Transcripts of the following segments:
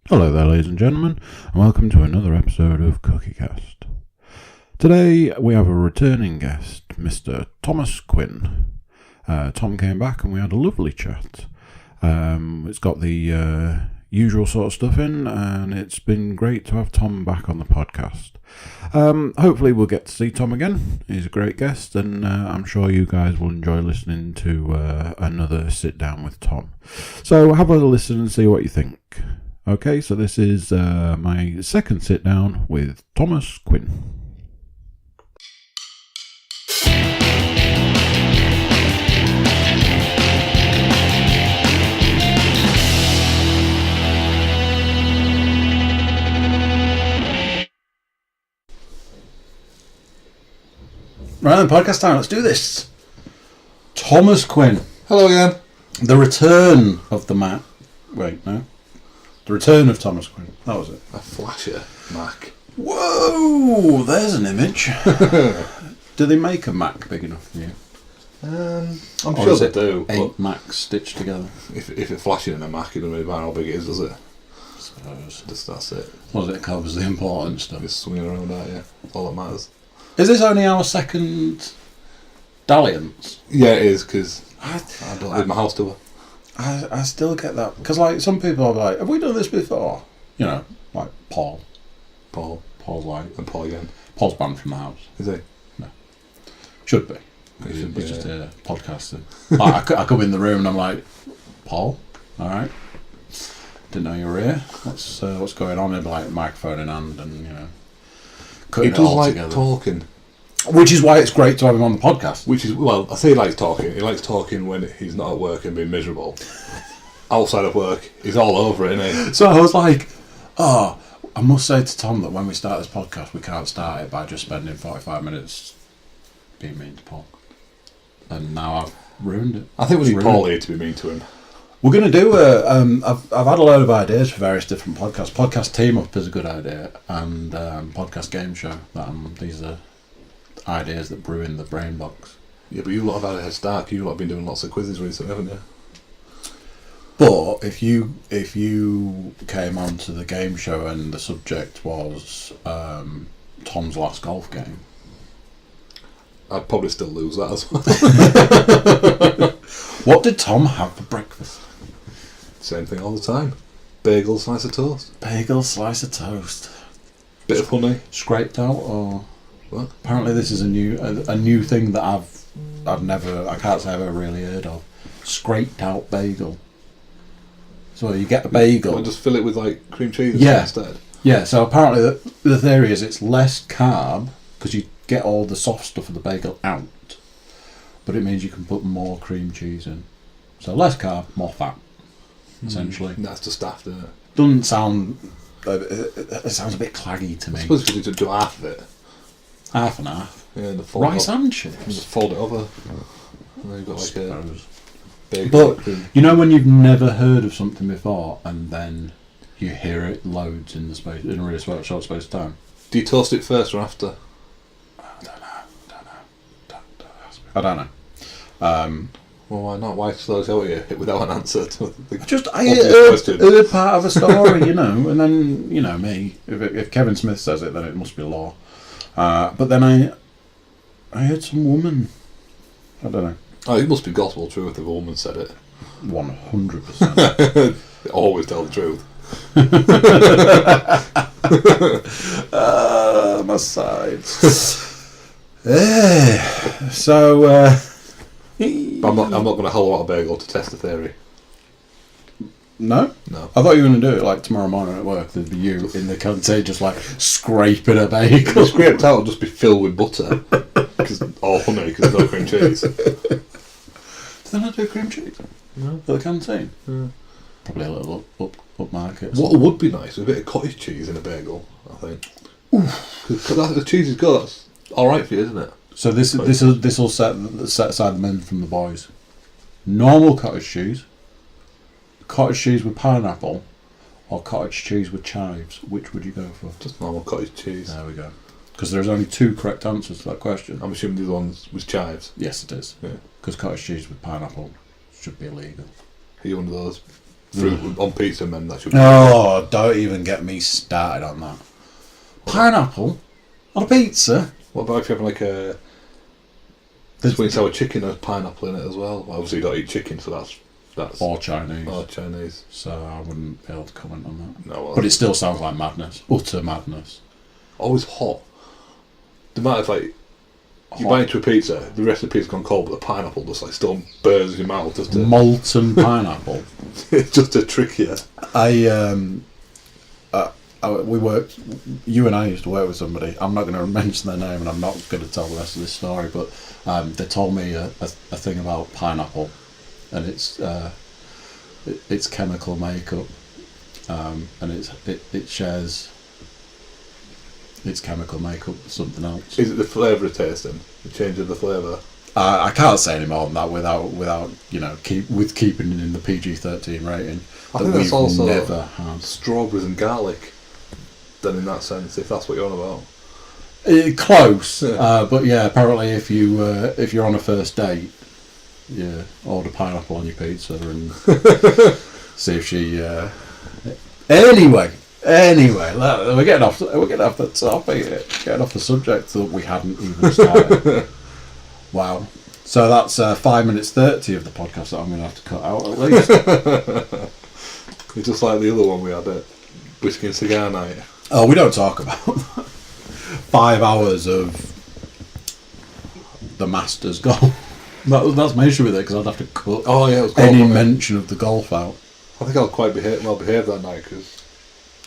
Hello there, ladies and gentlemen, and welcome to another episode of Cookiecast. Today we have a returning guest, Mr. Thomas Quinn. Tom came back and we had a lovely chat. It's got the usual sort of stuff in, and it's been great to have Tom back on the podcast. Hopefully we'll get to see Tom again. He's a great guest, and I'm sure you guys will enjoy listening to another sit down with Tom. So have a listen and see what you think. Okay, so this is my second sit down with Thomas Quinn. Right then, podcast time, let's do this. Thomas Quinn. Hello again. The return of the Mac. Wait, no. The return of Thomas Quinn. That was it. A flasher Mac. Whoa! There's an image. Do they make a Mac big enough for you? I'm Or sure is they it do. 8 Macs stitched together? If it's flashing in a Mac, it doesn't really matter how big it is, does it? I suppose. That's it. Well, it covers the important stuff. Just swinging around out, yeah. That's all that matters. Is this only our second dalliance? Yeah, it is, because I don't leave my house, do I? I still get that. Because, like, some people are like, have we done this before? You know, like Paul. Paul's like... And Paul again. Paul's banned from the house. Is he? No. Should be. He should be, He's just a podcaster. Like, I come in the room and I'm like, Paul, alright. Didn't know you were here. What's going on? He'd be like, microphone in hand and, you know, cutting He it does all like together. talking. Which is why it's great to have him on the podcast. Which is, well, I say he likes talking. He likes talking when he's not at work and being miserable. Outside of work, he's all over it, isn't he? So I was like, I must say to Tom that when we start this podcast, we can't start it by just spending 45 minutes being mean to Paul. And now I've ruined it. I think we need It's Paul ruined. here to be mean to him. We're going to do I've had a load of ideas for various different podcasts. Podcast Team Up is a good idea, and podcast game show. These are ideas that brew in the brain box. Yeah, but you lot have had a head start. You lot have been doing lots of quizzes recently, haven't you? But if you came onto the game show and the subject was Tom's last golf game, I'd probably still lose that as well. what did Tom have for breakfast? Same thing all the time. Bagel, slice of toast. Bagel, slice of toast, Bit of honey. scraped out, or What? apparently this is a new thing that I can't say I've ever really heard of. Scraped out bagel. So you get a bagel. Well, just fill it with like cream cheese instead. Yeah, so apparently the theory is it's less carb because you get all the soft stuff of the bagel out, but it means you can put more cream cheese in. So less carb, more fat, essentially. That's just after. Doesn't sound... It sounds a bit claggy to I me. suppose you could do half of it. Half and half. Yeah, and fold Rice it up, and and chips. just fold it over. And then you've got like a Suppose. big But cream. you know when you've never heard of something before and then you hear it loads in a really short space of time? Do you toast it first or after? I don't know. Well, why not? Why slow tell you without an answer to the I obvious question? heard part of a story, you know, and then, you know, me. If Kevin Smith says it, then it must be law. But then I heard some woman. I don't know. Oh, it must be gospel truth if a woman said it. 100%. They always tell the truth. My sides. So. But I'm not going to hollow out a bagel to test the theory. No? No. I thought you were going to do it like tomorrow morning at work. There'd be you in the canteen just like scraping a bagel. The scraped out will just be filled with butter. Or honey, because there's no cream cheese. Do they not do cream cheese? No. For the canteen? Yeah. Probably a little up market. What would be nice is a bit of cottage cheese in a bagel, I think. Because the cheese is good, that's alright for you, isn't it? So this will set aside the men from the boys. Normal cottage cheese with pineapple, or cottage cheese with chives. Which would you go for? Just normal cottage cheese. There we go. Because there's only 2 correct answers to that question. I'm assuming the other ones was chives. Yes, it is. Yeah. Because cottage cheese with pineapple should be illegal. Are you one of those fruit on pizza, then that should be. Oh, don't even get me started on that. Pineapple on a pizza? What about if you have like a sweet and sour chicken and pineapple in it as well? Obviously, you don't eat chicken, so that's or Chinese. Or Chinese. So I wouldn't be able to comment on that. No, well, but it still sounds like madness. Utter madness. Always hot. The matter of like you bite into a pizza, the rest of the pizza's gone cold, but the pineapple just like still burns in your mouth. Just molten pineapple. It's just to trick you. We worked. You and I used to work with somebody. I'm not going to mention their name, and I'm not going to tell the rest of this story. But they told me a thing about pineapple, and it's chemical makeup, and it shares its chemical makeup with something else. Is it the flavour of tasting? The change of the flavour? I can't say any more than that without keeping it in the PG-13 rating. I think that's also never had strawberries and garlic. Then in that sense, if that's what you're on about. Close, but yeah. Apparently, if you're on a first date, yeah, order pineapple on your pizza and see if she. Anyway, we're getting off the topic, getting off the subject that we hadn't even started. Wow. So that's 5 minutes 30 of the podcast that I'm going to have to cut out at least. It's just like the other one we had at Whiskey and Cigar Night. Oh, we don't talk about that. 5 hours of the Masters golf. That's my issue with it, because I'd have to cut it was any mention of the golf out. I think I was quite well behaved that night, because...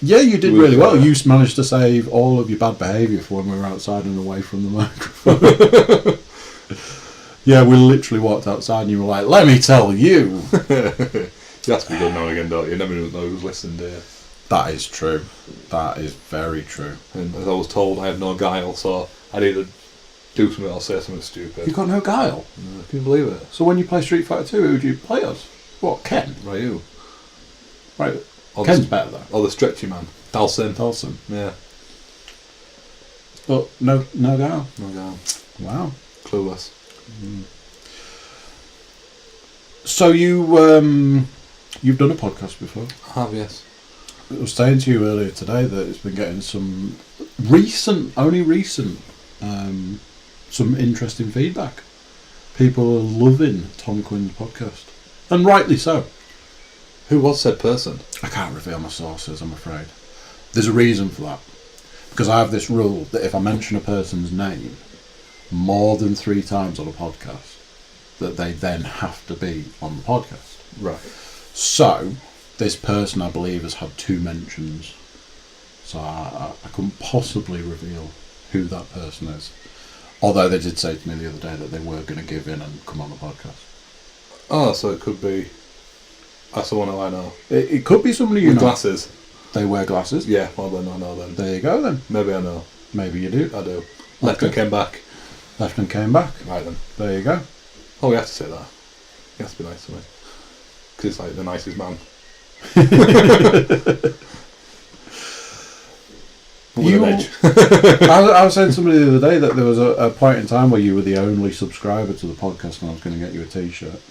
Yeah, you did really well. You managed to save all of your bad behaviour for when we were outside and away from the microphone. Yeah, we literally walked outside and you were like, let me tell you. You have to be good now and again, don't you? You never know who's listening, do you? That is true. That is very true. And as I was told, I had no guile, so I'd either do something or say something stupid. You got no guile? No, can you believe it? So when you play Street Fighter 2, who do you play as? What, Ken? Ryu. Right. Ken's better though. Or the stretchy man. Dalsim. Yeah. But no guile? No guile. Wow. Clueless. Mm. So you've done a podcast before? I have, yes. I was saying to you earlier today that it's been getting some recent, some interesting feedback. People are loving Tom Quinn's podcast, and rightly so. Who was said person? I can't reveal my sources, I'm afraid. There's a reason for that, because I have this rule that if I mention a person's name more than 3 times on a podcast, that they then have to be on the podcast. Right. So, this person, I believe, has had 2 mentions. So I couldn't possibly reveal who that person is. Although they did say to me the other day that they were going to give in and come on the podcast. Oh, so it could be... That's the one who I know. It could be somebody you know. Glasses. They wear glasses? Yeah, well then I know then. There you go then. Maybe I know. Maybe you do. I do. Left and came back. Left and came back. Right then. There you go. Oh, we have to say that. He has to be nice to me. Because he's like the nicest man. I was saying to somebody the other day that there was a point in time where you were the only subscriber to the podcast and I was going to get you a t-shirt.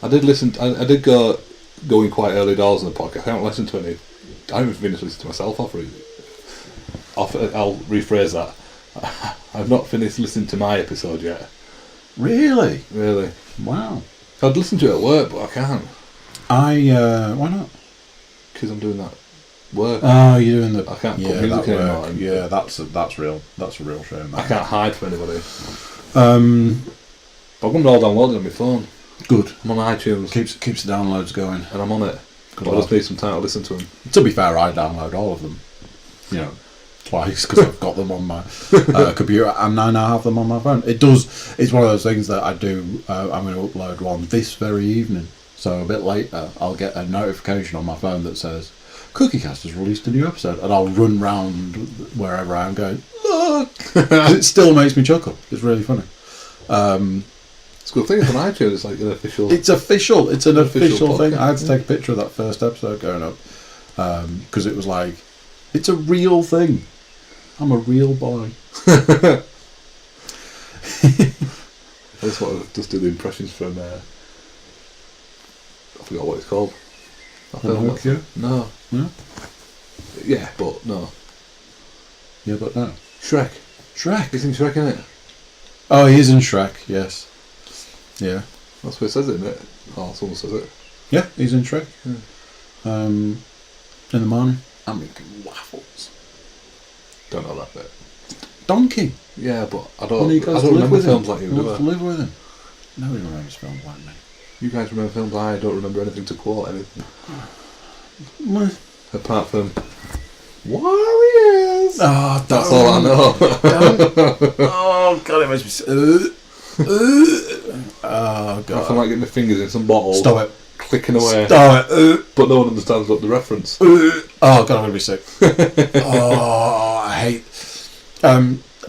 I did listen. I did go in quite early doors on the podcast. I haven't listened to any. I haven't finished listening to myself. I'll rephrase that. I've not finished listening to my episode yet. Really? Really? Wow. I'd listen to it at work, but I can't. Why not? Because I'm doing that work. Oh, you're doing the... I can't put music anymore. Yeah, that's a real shame. I can't hide from anybody. But I'm going to all download it on my phone. Good. I'm on iTunes. Keeps the downloads going. And I'm on it. I just need some time to listen to them. To be fair, I download all of them. You know, twice, because I've got them on my computer and I now have them on my phone. It's one of those things that I do. I'm going to upload one this very evening. So a bit later, I'll get a notification on my phone that says, Cookiecast has released a new episode. And I'll run round wherever I am going, look! It still makes me chuckle. It's really funny. It's a good thing. It's on iTunes. It's like an official... It's official. It's an official thing. podcast. I had to take a picture of that first episode going up. Because it was like, it's a real thing. I'm a real boy. I just want to just do the impressions from... I forgot what it's called. Pinocchio? No. No? Yeah, but no. Yeah, but no. Shrek. Shrek? He's in Shrek, isn't it? Oh, he is in Shrek, yes. Yeah. That's what it says, isn't it? Oh, someone says it. Yeah, he's in Shrek. Yeah. In the morning, I'm making waffles. Don't know that bit. Donkey. Yeah, but I When don't he goes to live remember with films him. like you He do. wants to live with him. Nobody remembers films like me. You guys remember films I don't remember anything to quote, anything. What? Apart from Warriors! Oh, That's all I know. Oh, God, it makes me... Oh, God. I feel like getting my fingers in some bottles. Stop it. Clicking away. Stop it. But no one understands what the reference. Oh, God, I'm going to be sick. Oh, I hate...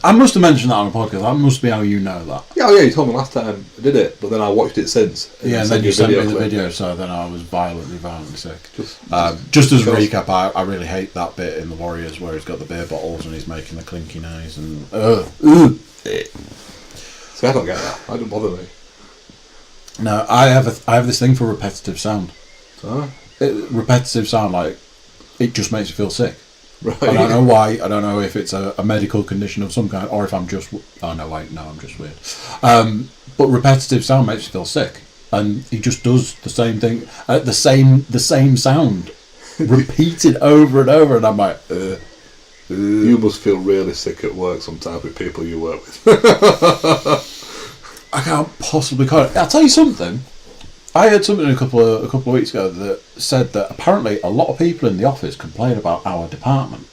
I must have mentioned that on a podcast. That must be how you know that. Yeah, you told me last time I did it, but then I watched it since. Yeah, and then you sent me the clip. video, so then I was violently sick. Just Just as a recap, I really hate that bit in The Warriors where he's got the beer bottles and he's making the clinky noise and... See, I don't get that. That don't bother me. No, I have this thing for repetitive sound. So? Repetitive sound, like, it just makes you feel sick. Right. I don't know why. I don't know if it's a medical condition of some kind, or if I'm just... Oh, no, wait, no, I'm just weird. But repetitive sound makes you feel sick. And he just does the same thing, the same sound, repeated over and over, and I'm like... You must feel really sick at work sometimes with people you work with. I can't possibly... I'll tell you something. I heard something a couple of weeks ago that said that apparently a lot of people in the office complain about our department,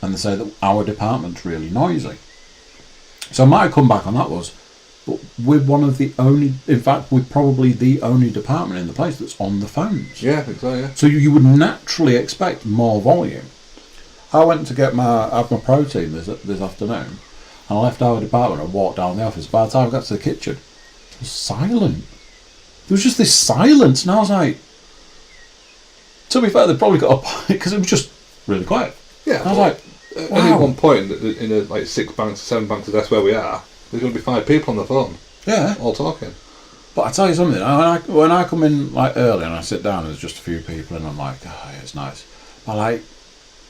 and they say that our department's really noisy. So my comeback on that was, we're one of the only... In fact, we're probably the only department in the place that's on the phones. Yeah, I think so, yeah. So you would naturally expect more volume. I went to have my protein this afternoon, and I left our department and walked down the office. By the time I got to the kitchen, it was silent. There was just this silence, and I was like, to be fair, they probably got a point, because it was just really quiet. Yeah, I was like, at wow. any one point, in like 6 banks, 7 banks, that's where we are, there's going to be 5 people on the phone. Yeah. All talking. But I tell you something, when I come in like early and I sit down, there's just a few people, and I'm like, oh, yeah, it's nice. But like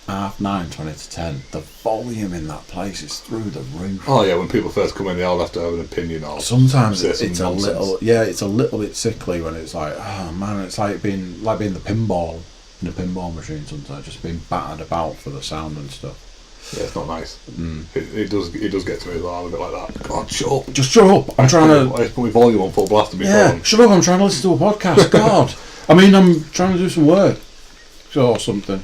9:30, 20 to 10, the volume in that place is through the roof. Oh yeah, when people first come in, they all have to have an opinion. Or sometimes it's nonsense. a little bit sickly when it's like, oh man, it's like being the pinball in a pinball machine sometimes, just being battered about for the sound and stuff. Yeah, it's not nice. It does get to me as well, I'm a bit like that. God, shut up. Just shut up. I just put my volume on full blast to be phone. Shut up, I'm trying to listen to a podcast. God. I mean, I'm trying to do some work. Or something.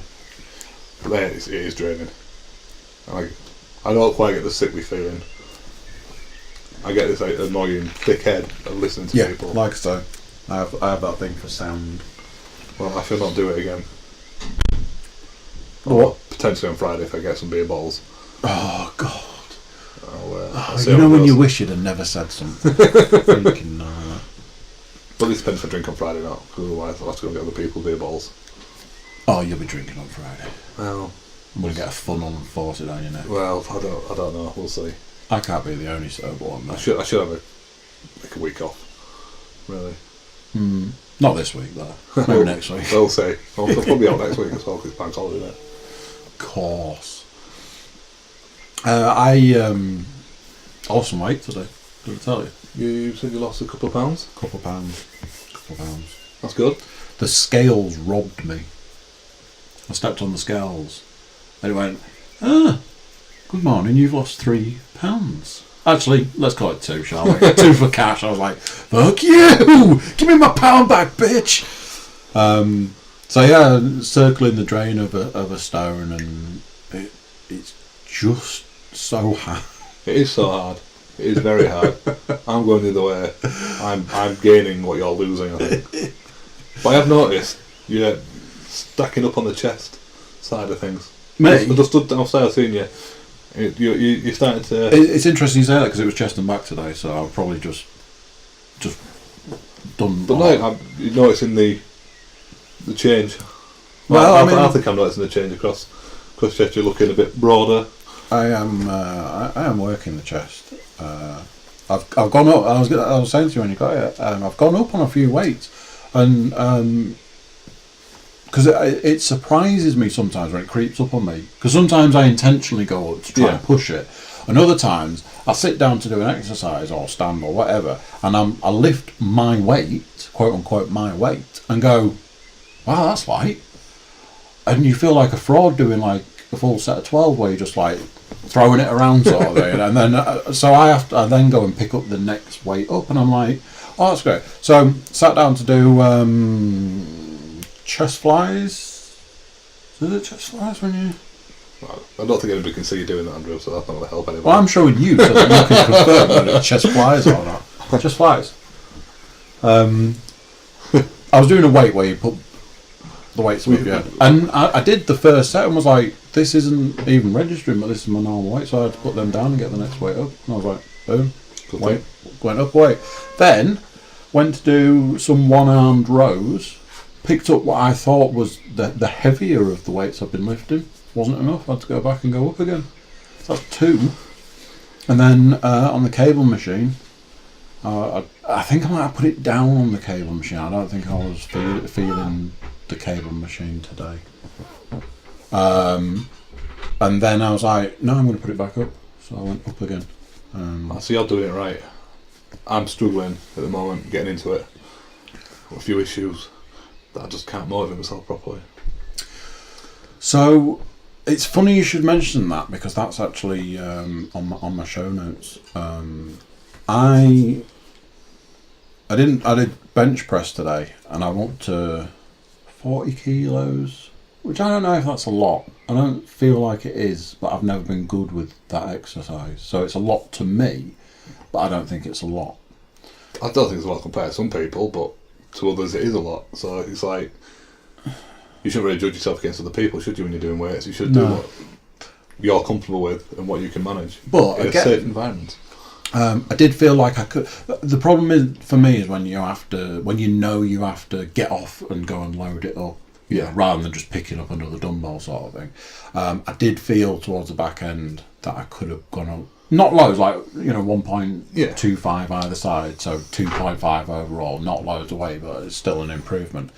But it is draining. I don't quite get the sickly feeling. I get this like, annoying thick head of listening to people. Like I say, I have that thing for sound. Well, I should not do it again. What? Potentially on Friday if I get some beer bottles. Oh God. I'll see you know how it when goes. you wish you'd have never said something. Thinking, no. But it depends if I drink on Friday or not, because otherwise I'll have to go get other people beer bottles. Oh, you'll be drinking on Friday. Well, I'm gonna get a funnel and force it on your neck. Well, I don't know. We'll see. I can't be the only sober one. I should have a week off. Really. Not this week though. Maybe next week. We'll see. I'll probably out next week as well because it's bank holiday, isn't it? Of course. I lost some weight today. Did I tell you? You said you lost a couple of pounds. Couple of pounds. That's good. The scales robbed me. I stepped on the scales, and it went, good morning, you've lost 3 pounds. Actually, let's call it 2, shall we? 2 for cash. I was like, fuck you! Give me my pound back, bitch! So yeah, circling the drain of a stone, and it's just so hard. It is so hard. It is very hard. I'm going the other way. I'm gaining what you're losing, I think. But I have noticed you're stacking up on the chest side of things. Mate, I just stood downstairs seeing you. You're starting to... It's interesting you say that because it was chest and back today, so I've probably just done... But no, you're noticing the change. Well, I think I'm noticing the change across chest. You're looking a bit broader. I am working the chest. I've gone up. I was saying to you when you got here. I've gone up on a few weights, and because it surprises me sometimes when it creeps up on me. Because sometimes I intentionally go up to try and push it, and other times I sit down to do an exercise or stand or whatever, and I lift my weight, quote unquote, my weight, and go, wow, that's light. And you feel like a fraud doing like a full set of 12 where you're just like throwing it around sort of thing. And then I then go and pick up the next weight up, and I'm like, oh, that's great. So sat down to do chest flies. Is it chest flies when you? Well, I don't think anybody can see you doing that, Andrew, so that's not going to help anybody. Well, I'm showing you so that you can confirm whether it's chest flies or not. Chest flies. I was doing a weight where you put the weights above your head, and I did the first set and was like, this isn't even registering, but this is my normal weight, so I had to put them down and get the next weight up, and I was like, boom, weight, went up weight. Then went to do some one-armed rows, picked up what I thought was the heavier of the weights I've been lifting. Wasn't enough, I had to go back and go up again. So that's 2. And then on the cable machine, I think I might have put it down on the cable machine. I don't think I was feeling the cable machine today. And then I was like, no, I'm going to put it back up. So I went up again. So you're doing it right. I'm struggling at the moment, getting into it. Got a few issues that I just can't motivate myself properly. So it's funny you should mention that, because that's actually on my show notes. I did bench press today, and I went to 40 kilos, which I don't know if that's a lot. I don't feel like it is, but I've never been good with that exercise. So it's a lot to me, but I don't think it's a lot. I don't think it's a lot compared to some people, but to others it is a lot. So it's like, you shouldn't really judge yourself against other people, should you, when you're doing weights? You should do what you're comfortable with and what you can manage. But in a safe environment. I did feel like I could. The problem is for me is when you have to get off and go and load it up, rather than just picking up another dumbbell sort of thing. I did feel towards the back end that I could have gone up, not loads, like 1.25 either side, so 2.5 overall, not loads away, but it's still an improvement.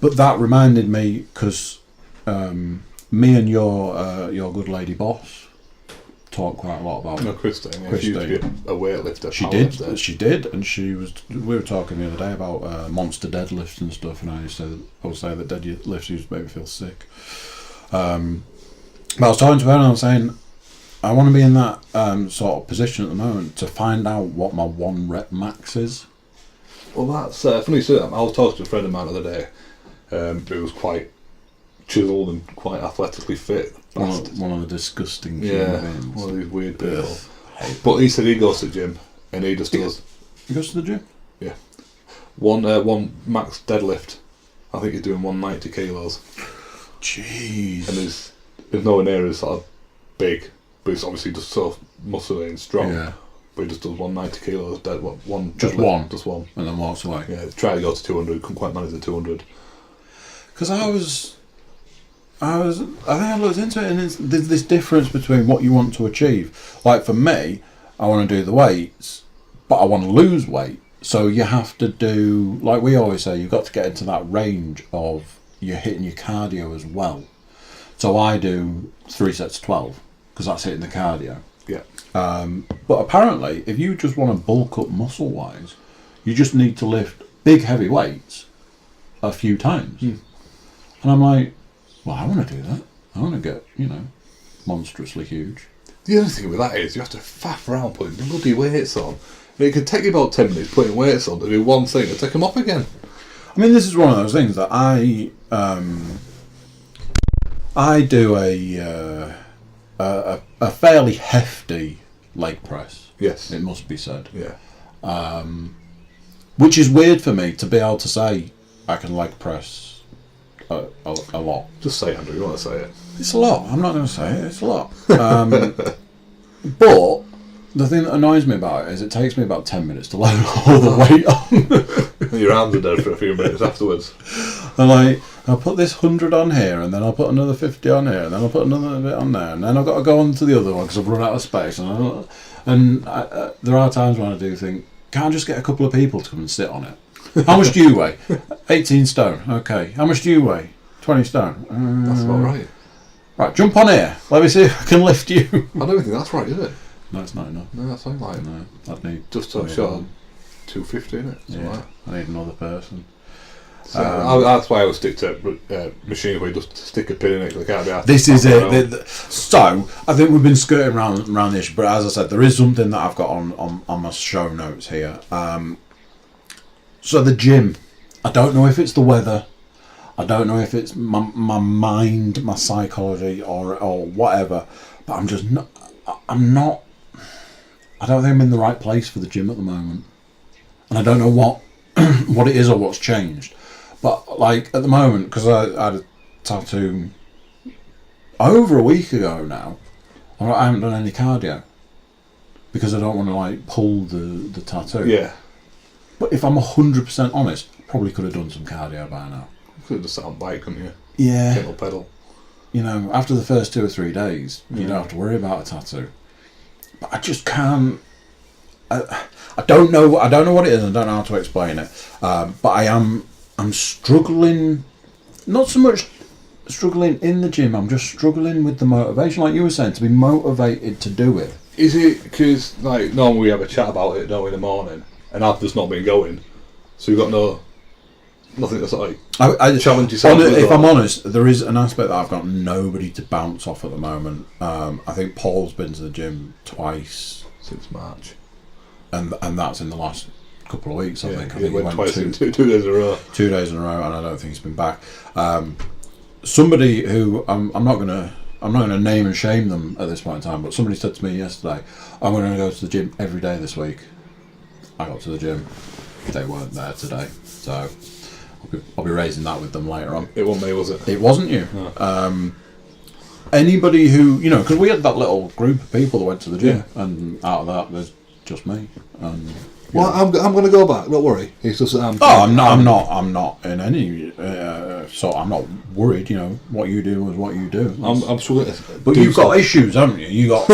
But that reminded me, because me and your good lady boss talk quite a lot about. No, Christine. Yeah, she used to be a weightlifter. She did, and we were talking the other day about monster deadlifts and stuff, and I would say that deadlifts used to make me feel sick. But I was talking to her and I was saying, I want to be in that sort of position at the moment to find out what my 1 rep max is. Well, that's funny you say that. I was talking to a friend of mine the other day who was quite chiseled and quite athletically fit. One of the disgusting human beings. One of these weird people. But he said he goes to the gym and he just does. He goes to the gym? Yeah. One max deadlift. I think he's doing 190 kilos. Jeez. And he's nowhere near as sort of big, but he's obviously just so muscly and strong. Yeah. But he just does 190 kilos. Just one. And then walks away. Yeah. Try to go to 200. Couldn't quite manage the 200. Because I think I looked into it, and there's this difference between what you want to achieve. Like for me, I want to do the weights, but I want to lose weight. So you have to do, like we always say, you've got to get into that range of you're hitting your cardio as well. So I do 3 sets of 12, because that's hitting the cardio. Yeah. But apparently, if you just want to bulk up muscle-wise, you just need to lift big, heavy weights a few times. And I'm like, well, I want to do that. I want to get, monstrously huge. The other thing with that is you have to faff around putting bloody weights on. It could take you about 10 minutes putting weights on to do one thing and take them off again. I mean, this is one of those things that I do a fairly hefty leg press. Yes. It must be said. Yeah. Which is weird for me to be able to say I can leg press a lot. Just say it, Andrew. You want to say it? It's a lot. I'm not going to say it. It's a lot. But the thing that annoys me about it is it takes me about 10 minutes to load all the weight on. Your arms are dead for a few minutes afterwards. And I'll put this 100 on here, and then I'll put another 50 on here, and then I'll put another bit on there, and then I've got to go on to the other one because I've run out of space. And there are times when I do think, can't I just get a couple of people to come and sit on it? How much do you weigh? 18 stone. Okay. How much do you weigh? 20 stone. That's about right. Right, jump on here. Let me see if I can lift you. I don't think that's right, is it? No, it's not enough. No, that's not right. No, I'd need... Just short of 250, isn't it? Yeah, Like I need another person. so that's why I would stick to machines where you just stick a pin in it because they can't be asked. This is it. So, I think we've been skirting around the issue, but as I said, there is something that I've got on my show notes here. So the gym, I don't know if it's the weather, I don't know if it's my mind, my psychology, or whatever, but I don't think I'm in the right place for the gym at the moment. And I don't know what it is or what's changed. But, like, at the moment, because I had a tattoo over a week ago now, I haven't done any cardio. Because I don't want to, like, pull the tattoo. Yeah. But if I'm 100% honest, probably could have done some cardio by now. You could have just sat on bike, couldn't you? Yeah. Gentle pedal. You know, after the first 2 or 3 days, you don't have to worry about a tattoo. But I just can't. I don't know what it is. I don't know how to explain it. But I'm struggling. Not so much struggling in the gym. I'm just struggling with the motivation, like you were saying, to be motivated to do it. Is it because, like, normally we have a chat about it, in the morning, and I've just not been going, so you've got nothing that's like I challenge yourself. If I'm honest, there is an aspect that I've got nobody to bounce off at the moment. I think Paul's been to the gym twice since March, and that's in the last couple of weeks. I think he went twice two days in a row. 2 days in a row, and I don't think he's been back. Somebody who I'm not gonna name and shame them at this point in time, but somebody said to me yesterday, I'm going to go to the gym every day this week. I got to the gym, they weren't there today, so I'll be raising that with them later on. It wasn't me, was it? It wasn't you. No. Anybody who, because we had that little group of people that went to the gym, and out of that there's just me. And I'm going to go back. Don't worry. It's just I'm not in any I'm not worried. What you do is what you do. I'm struggling. But you've got issues, haven't you? You got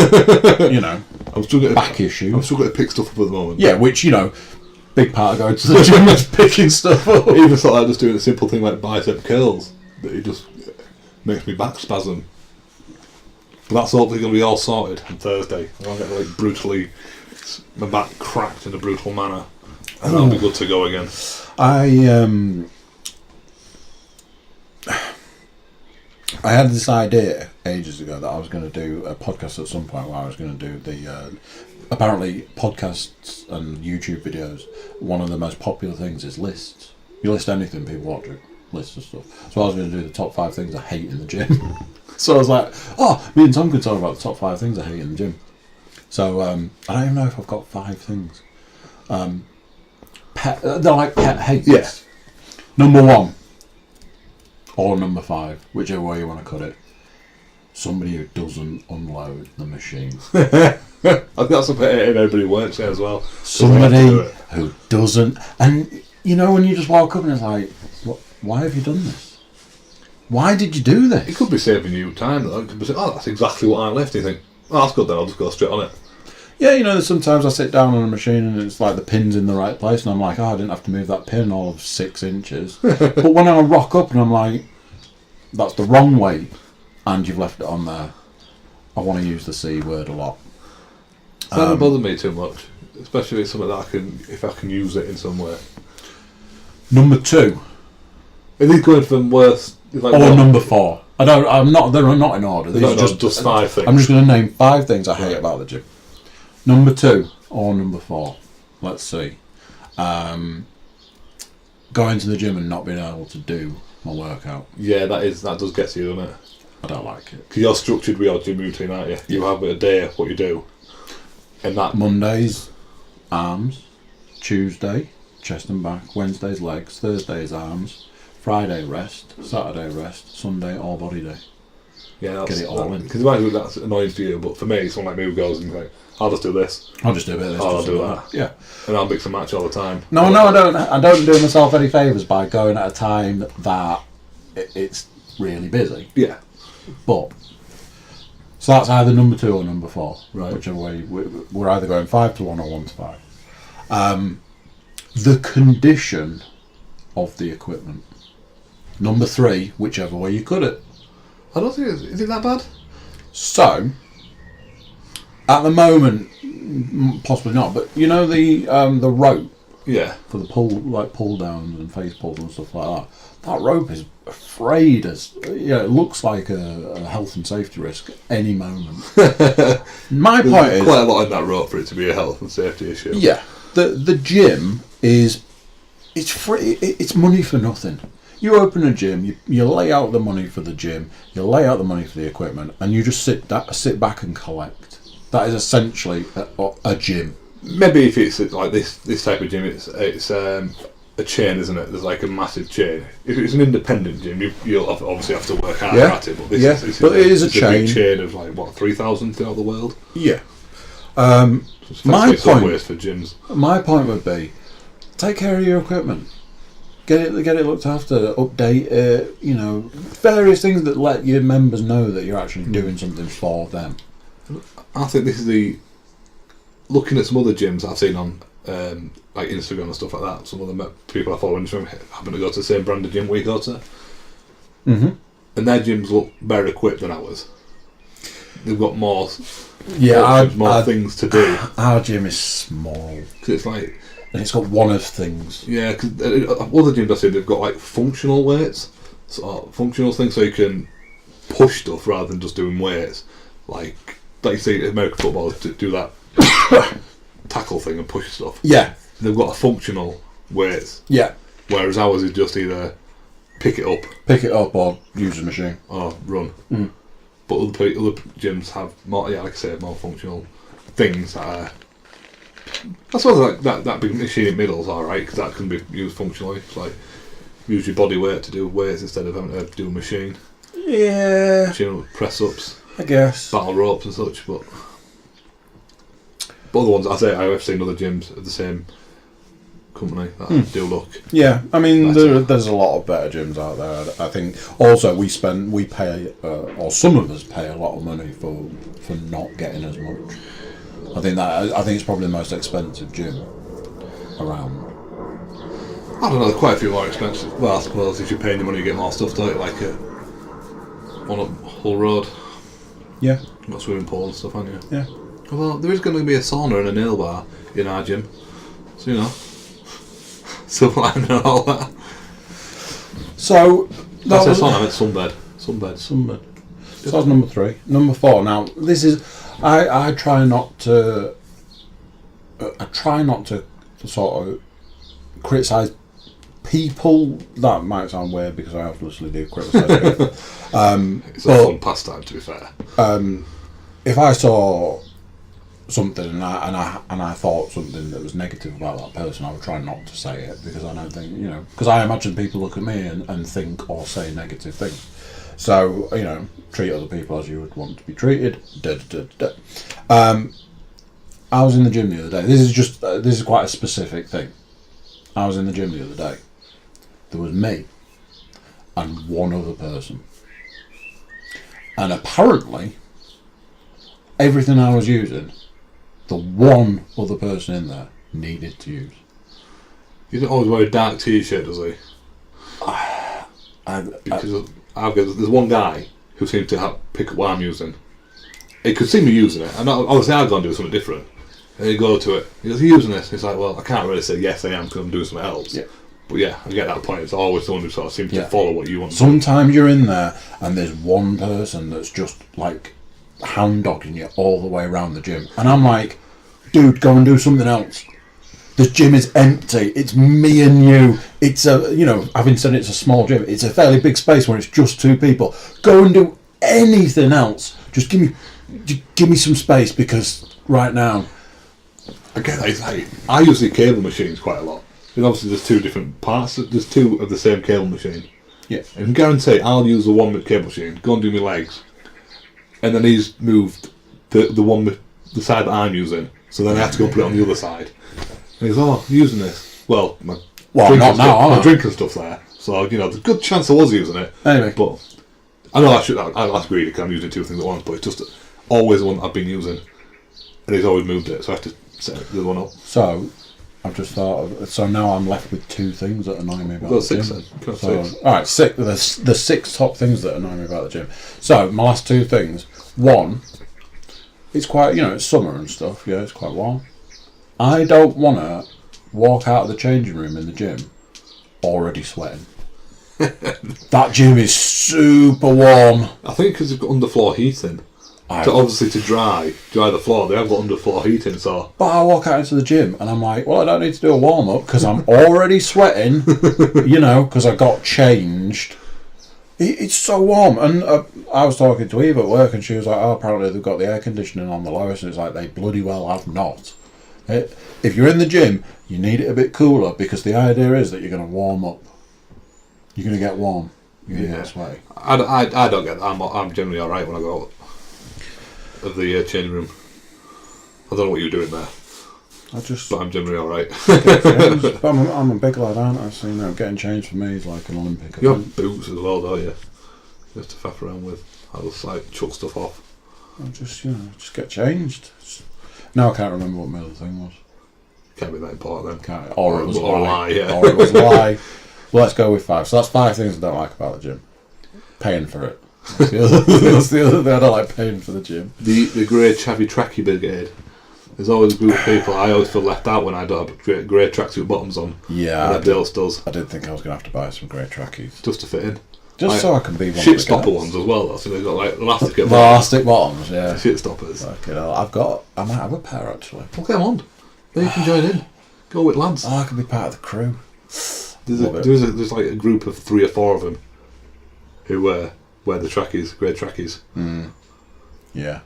I'm struggling back issues. I'm struggling to pick stuff up at the moment. Yeah, which big part of going to the gym is picking stuff up. Even sort of like just doing a simple thing like bicep curls, that it just makes me back spasm. But that's hopefully going to be all sorted on Thursday. I'll get my back cracked in a brutal manner, and I'll be good to go again. I had this idea ages ago that I was going to do a podcast at some point where I was going to do the apparently podcasts and YouTube videos. One of the most popular things is lists. You list anything, people watch it. Lists of stuff. So I was going to do the top 5 things I hate in the gym. So I was like, me and Tom could talk about the top 5 things I hate in the gym. So I don't even know if I've got 5 things. They're like pet hates. Yes. Number 1 or number 5, whichever way you want to cut it. Somebody who doesn't unload the machine. I think that's something everybody works there as well. Somebody who doesn't, and when you just walk up and it's like, why have you done this? Why did you do this? It could be saving you time though. It could be saying, that's exactly what I left. You think, that's good then, I'll just go straight on it. Yeah, sometimes I sit down on a machine and it's like the pin's in the right place and I'm like, I didn't have to move that pin all of 6 inches. But when I rock up and I'm like, that's the wrong way and you've left it on there, I want to use the C word a lot. That doesn't bother me too much, especially if it's something that if I can use it in some way. Number 2. It is going from worst. Number 4. They're not in order. These are just 5 things. I'm just going to name 5 things I hate about the gym. Number 2 or number 4. Let's see. Going to the gym and not being able to do my workout. Yeah, that does get to you, doesn't it? I don't like it. Because you're structured with your gym routine, aren't you? You have a day what you do. And that Mondays, arms. Tuesday, chest and back. Wednesdays, legs. Thursdays, arms. Friday, rest. Saturday, rest. Sunday, all body day. Yeah, get it all in. Because it might be that's annoying for you, but for me, someone like me who goes and like, I'll just do this. I'll just do a bit of this. I'll do that. Yeah. And I'll mix and match all the time. No, I don't. I don't do myself any favours by going at a time that it's really busy. Yeah. But so that's either number 2 or number 4. Right. Whichever way we're either going 5 to 1 or 1 to 5. The condition of the equipment. Number 3, whichever way you cut it. I don't think is it that bad? So, at the moment, possibly not, but you know the rope Yeah. for the pull downs and face pulls and stuff like that. That rope is frayed as it looks like a health and safety risk any moment. My point is quite a lot in that rope for it to be a health and safety issue. Yeah, the gym it's free. It's money for nothing. You open a gym, you lay out the money for the gym, you lay out the money for the equipment, and you just sit back and collect. That is essentially a gym. Maybe if it's like this type of gym, it's a chain, isn't it? There's like a massive chain. If it's an independent gym, you'll obviously have to work hard at it. But this is a chain. Big chain of like what 3,000 throughout the world. Yeah. My point for gyms. My point would be, take care of your equipment. Get it looked after. Update it. Various things that let your members know that you're actually doing something for them. I think this is looking at some other gyms I've seen on like Instagram and stuff like that. Some of the people I follow on Instagram happen to go to the same brand of gym we go to, and their gyms look better equipped than ours. They've got more things to do. Our gym is small because it's like, and it's got one of things. Yeah, because other gyms I see they've got like functional weights, functional things, so you can push stuff rather than just doing weights. Like you see American footballers do that tackle thing and push stuff. Yeah, they've got a functional weights. Yeah, whereas ours is just either pick it up, or use a machine, or run. But other gyms have more, like I say, more functional things that are. I suppose like that big machine in the middle is alright because that can be used functionally. It's like use your body weight to do weights instead of having to do a machine. Yeah. Machine press ups, I guess. Battle ropes and such, but other ones I've seen other gyms of the same company that do look. Yeah, I mean there's a lot of better gyms out there. I think also we pay or some of us pay a lot of money for not getting as much. I think it's probably the most expensive gym around. I don't know, there's quite a few more expensive. Well, I suppose if you're paying the money you get more stuff, don't you? Like one up Hull Road. Yeah. You've got swimming pool and stuff, haven't you? Yeah. Well, there is going to be a sauna and a nail bar in our gym. So, silver lining and all that. So, that's a sauna, I meant sunbed. So that's number 3. Number 4. Now, this is... I try not to sort of criticise people. That might sound weird because I obviously do criticise people. It's a fun pastime, to be fair. If I saw something and I thought something that was negative about that person, I would try not to say it because I don't think because I imagine people look at me and think or say negative things. So treat other people as you would want to be treated. I was in the gym the other day. This is quite a specific thing. I was in the gym the other day. There was me and one other person, and apparently everything I was using, the one other person in there needed to use. You don't always wear a dark t-shirt, does he? Because there's one guy who seems to pick up what I'm using. He could see me using it, and obviously I'd go and do something different. And he'd go to it. He goes, "Are you using this?" And he's like, "Well, I can't really say yes, I am, because I'm doing something else." Yeah. But yeah, I get that point. It's always someone who sort of seems to follow what you want. Sometimes you're in there, and there's one person that's just like hound dogging you all the way around the gym, and I'm like, "Dude, go and do something else. The gym is empty. It's me and you. It's having said it's a small gym, it's a fairly big space where it's just 2 people. Go and do anything else. Just give me some space because right now." I get that. It's like, I use the cable machines quite a lot. And obviously there's 2 different parts. There's 2 of the same cable machine. Yeah. And I can guarantee I'll use the one with cable machine, go and do my legs. And then he's moved the one with the side that I'm using. So then I have to go put it on the other side. And he's, "Oh, I'm using this." Well, my drinking stuff's there. So, there's a good chance I was using it. Anyway. But I know that's greedy because I'm using 2 things at once, but it's just always the one I've been using. And he's always moved it, so I have to set the other one up. So, I've just thought of. So now I'm left with 2 things that annoy me about Well, the 6 gym. then. So, 6. all right, 6. The 6 top things that annoy me about the gym. So my last 2 things. One, it's quite, it's summer and stuff. Yeah, it's quite warm. I don't want to walk out of the changing room in the gym already sweating. That gym is super warm. I think because they've got underfloor heating. So obviously to dry the floor, they have got underfloor heating, so... But I walk out into the gym and I'm like, well, I don't need to do a warm-up because I'm already sweating, because I got changed. It's so warm. And I was talking to Eve at work and she was like, oh, apparently they've got the air conditioning on the lowest. And it's like, they bloody well have not. If you're in the gym, you need it a bit cooler because the idea is that you're going to warm up. You're going to get warm. You're going to get sweaty. I don't get that. I'm generally alright when I go out of the changing room. I don't know what you're doing there. But I'm generally alright. I'm a big lad, aren't I? So, getting changed for me is like an Olympic event. You have boots as well, don't you? You have to faff around with. I just chuck stuff off. I just get changed. Now I can't remember what my other thing was. Can't be that important then. Or it was a lie. Yeah. Or it was a lie. Well, let's go with 5. So that's 5 things I don't like about the gym. Paying for it. That's the other thing I don't like, paying for the gym. The grey chavvy tracky brigade. There's always a group of people. I always feel left out when I don't have grey tracksuit bottoms on. Yeah. Dale does. I did think I was going to have to buy some grey trackies. Just to fit in. Just so I can be one shit of the stopper guys. ones as well, though. So they've got elastic at elastic bottoms, yeah. Shit stoppers. Okay, I might have a pair actually. Well, come on. Then you can join in. Go with lads. I could be part of the crew. There's like a group of 3 or 4 of them who wear the trackies, grey trackies. Yeah.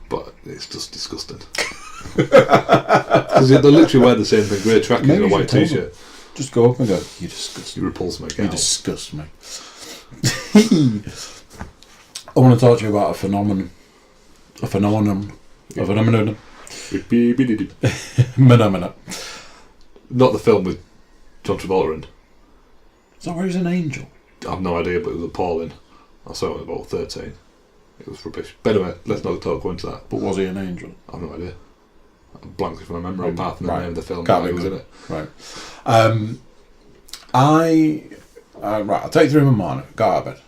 But it's just disgusting. Because they literally wear the same thing, grey trackies and a white t-shirt. Just go up and go, you disgust me. You repulse me, You disgust me. I want to talk to you about a phenomenon. Phenomenon. Not the film with John Travolta in. Is that where he's an angel? I have no idea, but it was appalling. I saw it at about 13. It was rubbish. But anyway, let's not go into that. But was he an angel? I have no idea. I'm blankly from my memory, apart from the name of the film. Can't that be was good. in it. Right. I'll take you through my morning. Got out of bed.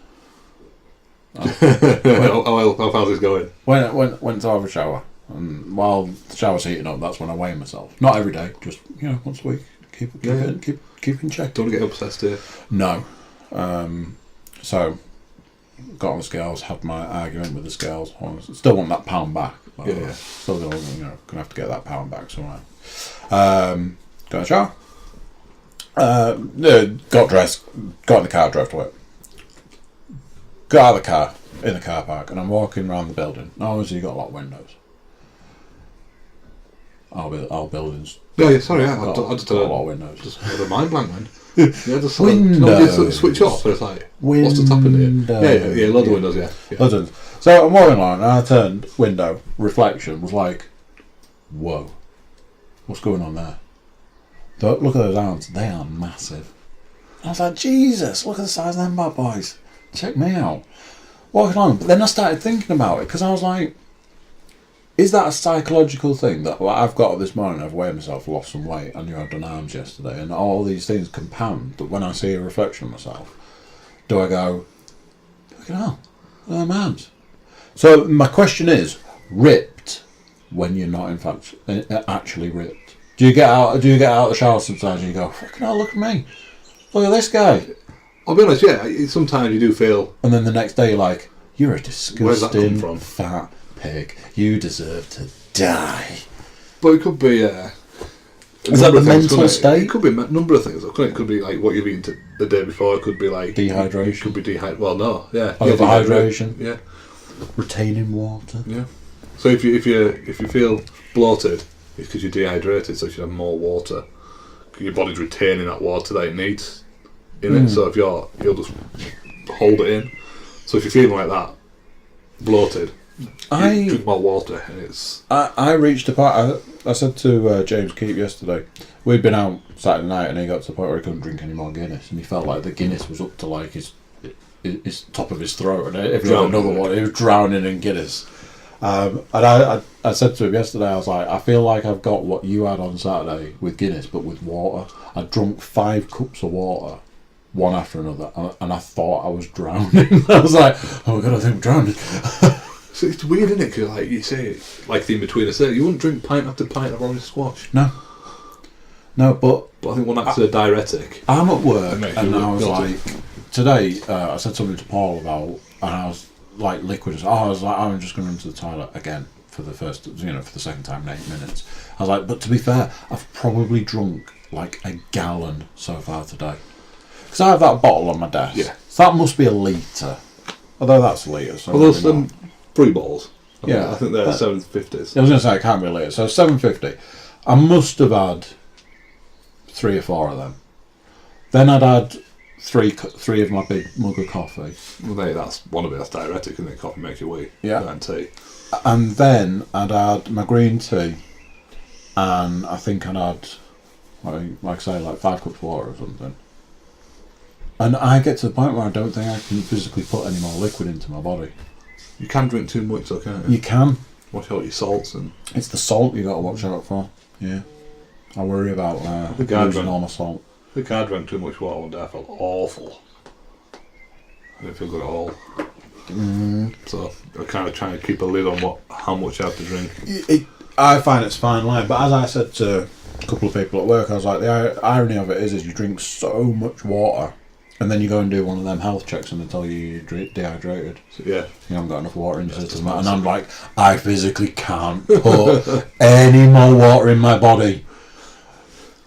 How far is this going? Went to have a shower, and while the shower's heating up, that's when I weigh myself. Not every day, just once a week. Keep in check. Don't get obsessed here. No. So got on the scales, had my argument with the scales. Still want that pound back. Yeah. Still gonna have to get that pound back somewhere. Got a shower. Got dressed, got in the car, drove to work. Got out of the car, in the car park, and I'm walking around the building. Obviously, you've got a lot of windows. Our buildings. Yeah, sorry, I just got a lot of windows. Just had a mind blank, man. Yeah, just windows. Switch off, and it's like, what's just happened here? Yeah, loads of windows, yeah. Loads of windows. So I'm walking along, and I turned, window, reflection, was like, whoa, what's going on there? Look at those arms, they are massive. I was like, Jesus, look at the size of them bad boys. Check me out. Walking along, but then I started thinking about it, because I was like, is that a psychological thing that I've got this morning? I've weighed myself, lost some weight. I knew I'd done arms yesterday, and all these things compound that when I see a reflection of myself, do I go, look at hell, look at them arms. So my question is, ripped when you're not in fact actually ripped? Do you get out of the shower sometimes and you go, fucking hell, look at me, look at this guy? I'll be honest, yeah, sometimes you do feel. And then the next day you're like, you're a where's that come disgusting from? fat pig. You deserve to die. But it could be. Is that the mental state? It could be a number of things. It could be like what you've eaten the day before. It could be like dehydration. It could be dehydration. Well, no, yeah. Overhydration. Yeah. Retaining water. Yeah. So if you feel bloated, it's because you're dehydrated. So you should have more water. Your body's retaining that water that it needs in it. So if you'll just hold it in. So if you're feeling like that, bloated, you drink more water. And it's. I reached a part. I said to James Keep yesterday, we'd been out Saturday night and he got to the point where he couldn't drink any more Guinness, and he felt like the Guinness was up to like his top of his throat, and if he had another one, he was drowning in Guinness. And I said to him yesterday, I was like, I feel like I've got what you had on Saturday with Guinness, but with water. I drunk 5 cups of water, one after another, and I thought I was drowning. I was like, oh my God, I think I'm drowning. So it's weird, isn't it? Because like you say, like the in-between, I say, you wouldn't drink pint after pint of orange squash. No, but I think one acts as a diuretic. I'm at work, It makes and you I was guilty. like, today, I said something to Paul about, and I was like, liquid. I was like, I'm just going to run to the toilet again for the second time in 8 minutes. I was like, but to be fair, I've probably drunk like a gallon so far today. Because I have that bottle on my desk. Yeah. So that must be a litre. Although that's a litre. So Well, those 3 bottles. Yeah. I think they're 750s. I was going to say it can't be a litre. So 750. I must have had 3 or 4 of them. Then I'd had three of my big mug of coffee. Well, that's one of it. That's diuretic, isn't it? Coffee makes you wee. Yeah. And tea. And then I'd had my green tea, and I think I'd had, like I say, like 5 cups of water or something. And I get to the point where I don't think I can physically put any more liquid into my body. You can drink too much, though, can't you? You can. Watch out your salts and. It's the salt you got to watch out for. Yeah. I worry about think I losing drank- all my salt. I think I drank too much water one day. I felt awful. I didn't feel good at all. So I'm kind of trying to keep a lid on how much I have to drink. I find it's a fine line, but as I said to a couple of people at work, I was like, the irony of it is you drink so much water, and then you go and do one of them health checks and they tell you you're dehydrated. So, yeah. You haven't got enough water in your system. massive. And I'm like, I physically can't put any more water in my body.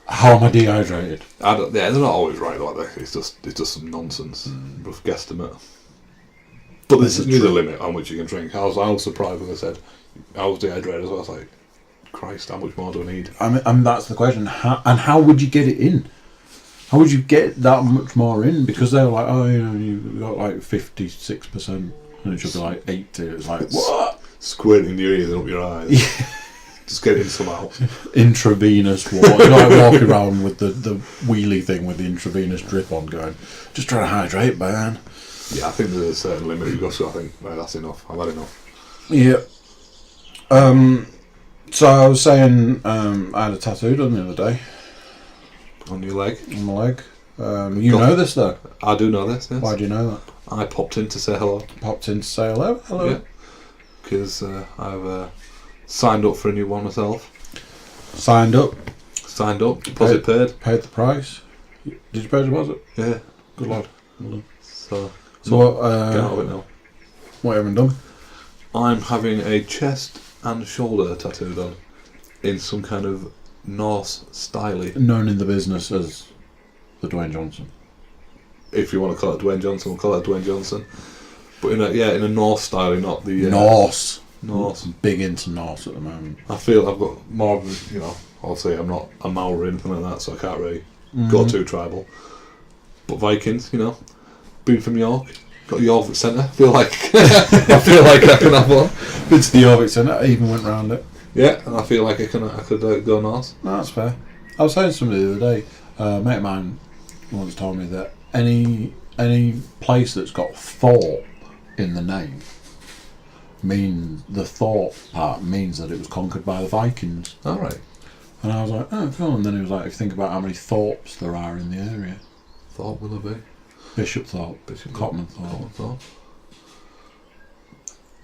How am I dehydrated? They're not always right, are they? It's just some nonsense. Rough guesstimate. But there's a limit how much you can drink. I was surprised when they said I was dehydrated as well. I was like, Christ, how much more do I need? I mean, that's the question. How would you get it in? How would you get that much more in? Because they were like, oh, you've got like 56%, and it should be like 80. It's like, what? Squinting your ears and up your eyes. Just get it in somehow. Intravenous water. You're like walking around with the wheelie thing with the intravenous drip on going, just trying to hydrate, man. Yeah, I think there's a certain limit you go to. I think, right, that's enough. I've had enough. Yeah. So I was saying, I had a tattoo done the other day. On your leg? On my leg. You know this though? I do know this, yes. Why do you know that? I popped in to say hello. Popped in to say hello. Hello. Yeah. Because I've signed up for a new one myself. Signed up. Deposit paid. Paid the price. Did you pay the deposit? Yeah. Good lad. So what, get out of it now. What have you done? I'm having a chest and shoulder tattoo done in some kind of Norse style. Known in the business as the Dwayne Johnson. If you want to call it Dwayne Johnson, we'll call it Dwayne Johnson. But in a Norse style, not the Norse. Big into Norse at the moment. I feel I've got more of I'll say I'm not a Maori or anything like that, so I can't really go too tribal. But Vikings, being from York, got York Centre. I feel like I can have one. Been to the Jorvik Centre. I even went round it. Yeah, and I feel like I could go Norse. No, that's fair. I was saying to somebody the other day, a mate of mine once told me that any place that's got Thorpe in the name the Thorpe part means that it was conquered by the Vikings. Alright. And I was like, oh, cool. And then he was like, if you think about how many Thorpes there are in the area. Thorpe Willoughby. Bishop Thorpe. Cotman Thorpe.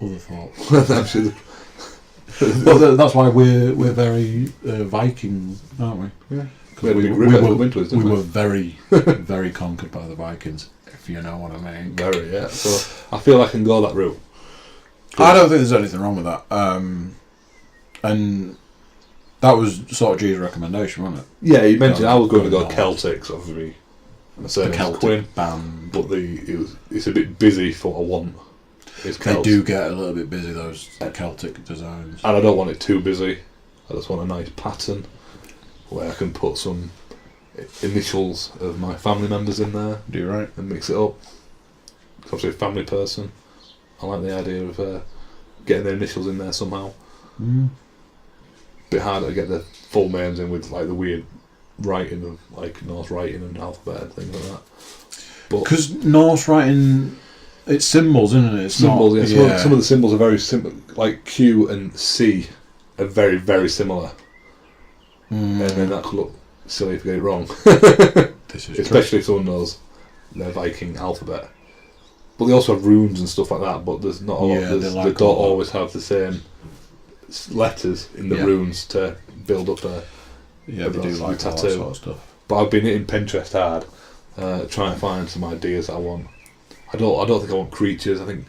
Other Thorpe. Actually, Well, that's why we're very Viking, aren't we? Yeah. We had a big river in the winters, didn't we? We were very, very conquered by the Vikings, if you know what I mean. Very, yeah. So I feel I can go that route. I don't think there's anything wrong with that. And that was sort of G's recommendation, wasn't it? Yeah, you mentioned No, I was going to go no. Celtic, so obviously my The surname's Celtic Quinn, band. but it's a bit busy for what I want. It's They Celts. do get a little bit busy, those Celtic designs. And I don't want it too busy. I just want a nice pattern where I can put some initials of my family members in there Do you right? and mix it up. 'Cause obviously a family person. I like the idea of getting their initials in there somehow. Bit harder to get the full names in with like the weird writing of like Norse writing and alphabet and things like that. But Because Norse writing It's symbols, isn't it? It's symbols, not, yeah. Some of the symbols are very simple. Like Q and C are very, very similar. And then that could look silly if you get it wrong. This is especially if someone knows their Viking alphabet. But they also have runes and stuff like that, but there's not a lot. They don't always have the same letters in the runes to build up a they do like tattoo. All that sort of stuff. But I've been hitting Pinterest hard, trying to find some ideas that I want. I don't think I want creatures. I think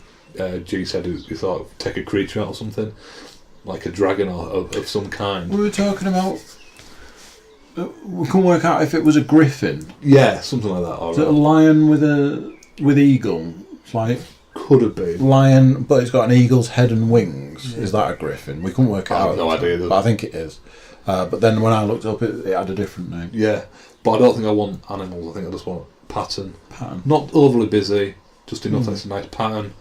G said he thought take a creature out or something, like a dragon or of some kind. We were talking about. We couldn't work out if it was a griffin. Yeah, something like that. Is it a lion with eagle? It's like could have been lion, but it's got an eagle's head and wings. Yeah. Is that a griffin? We couldn't work it out. I have no idea. But I think it is. But then when I looked up, it had a different name. Yeah, but I don't think I want animals. I think I just want pattern. Not overly busy, just enough that it's a nice pattern.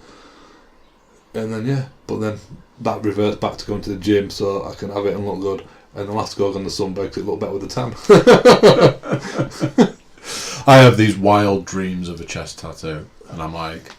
And then but then that reverts back to going to the gym so I can have it and look good. And I'll have to go on the sunbed because it look better with the tan. I have these wild dreams of a chest tattoo, and I'm like,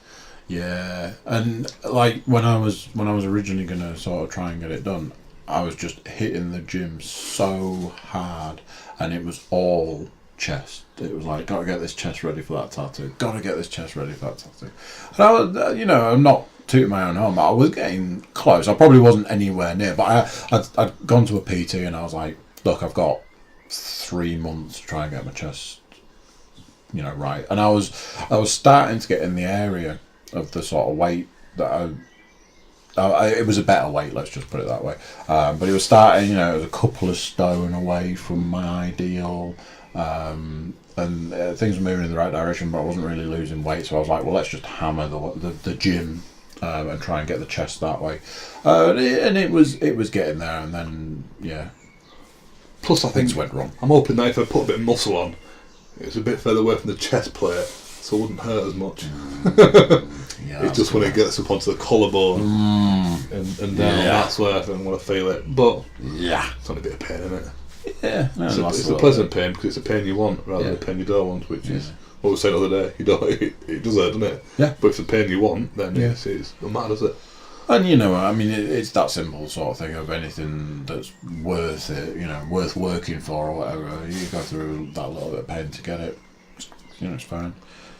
yeah. And like when I was originally gonna sort of try and get it done, I was just hitting the gym so hard, and it was all chest. It was like, gotta get this chest ready for that tattoo. Gotta get this chest ready for that tattoo. And I was, I'm not tooting my own horn, but I was getting close. I probably wasn't anywhere near, but I'd gone to a PT and I was like, look, I've got 3 months to try and get my chest, right. And I was starting to get in the area of the sort of weight that it was a better weight, let's just put it that way. But it was starting, it was a couple of stone away from my ideal. And things were moving in the right direction, but I wasn't really losing weight, so I was like, well, let's just hammer the gym and try and get the chest that way. And it was getting there, and then plus I think things went wrong. I'm hoping that if I put a bit of muscle on, it's a bit further away from the chest plate, so it wouldn't hurt as much. It's just when it gets up onto the collarbone and down, that's where I don't want to feel it. But it's only a bit of pain, isn't it? Yeah, it's a pleasant pain because it's a pain you want rather than a pain you don't want, which is what we said the other day. You don't, it does hurt, doesn't it? Yeah. But if it's a pain you want, then it's no matter, does it? And it's that simple sort of thing of anything that's worth it, worth working for or whatever. You go through that little bit of pain to get it. It's fine.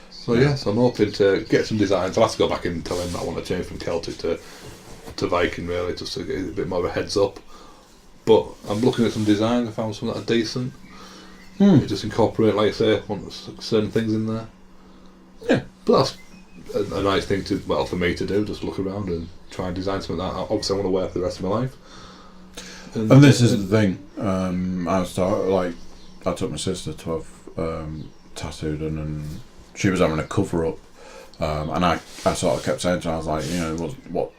So so I'm hoping to get some designs. I'll have to go back and tell him that I want to change from Celtic to Viking, really, just to get a bit more of a heads up. But I'm looking at some designs. I found some that are decent. Just incorporate, like I say, want certain things in there. Yeah, but that's a nice thing for me to do. Just look around and try and design something that obviously I want to wear for the rest of my life. And this is the thing. I took my sister to have tattooed, and she was having a cover up, and I sort of kept saying to her, I was like, what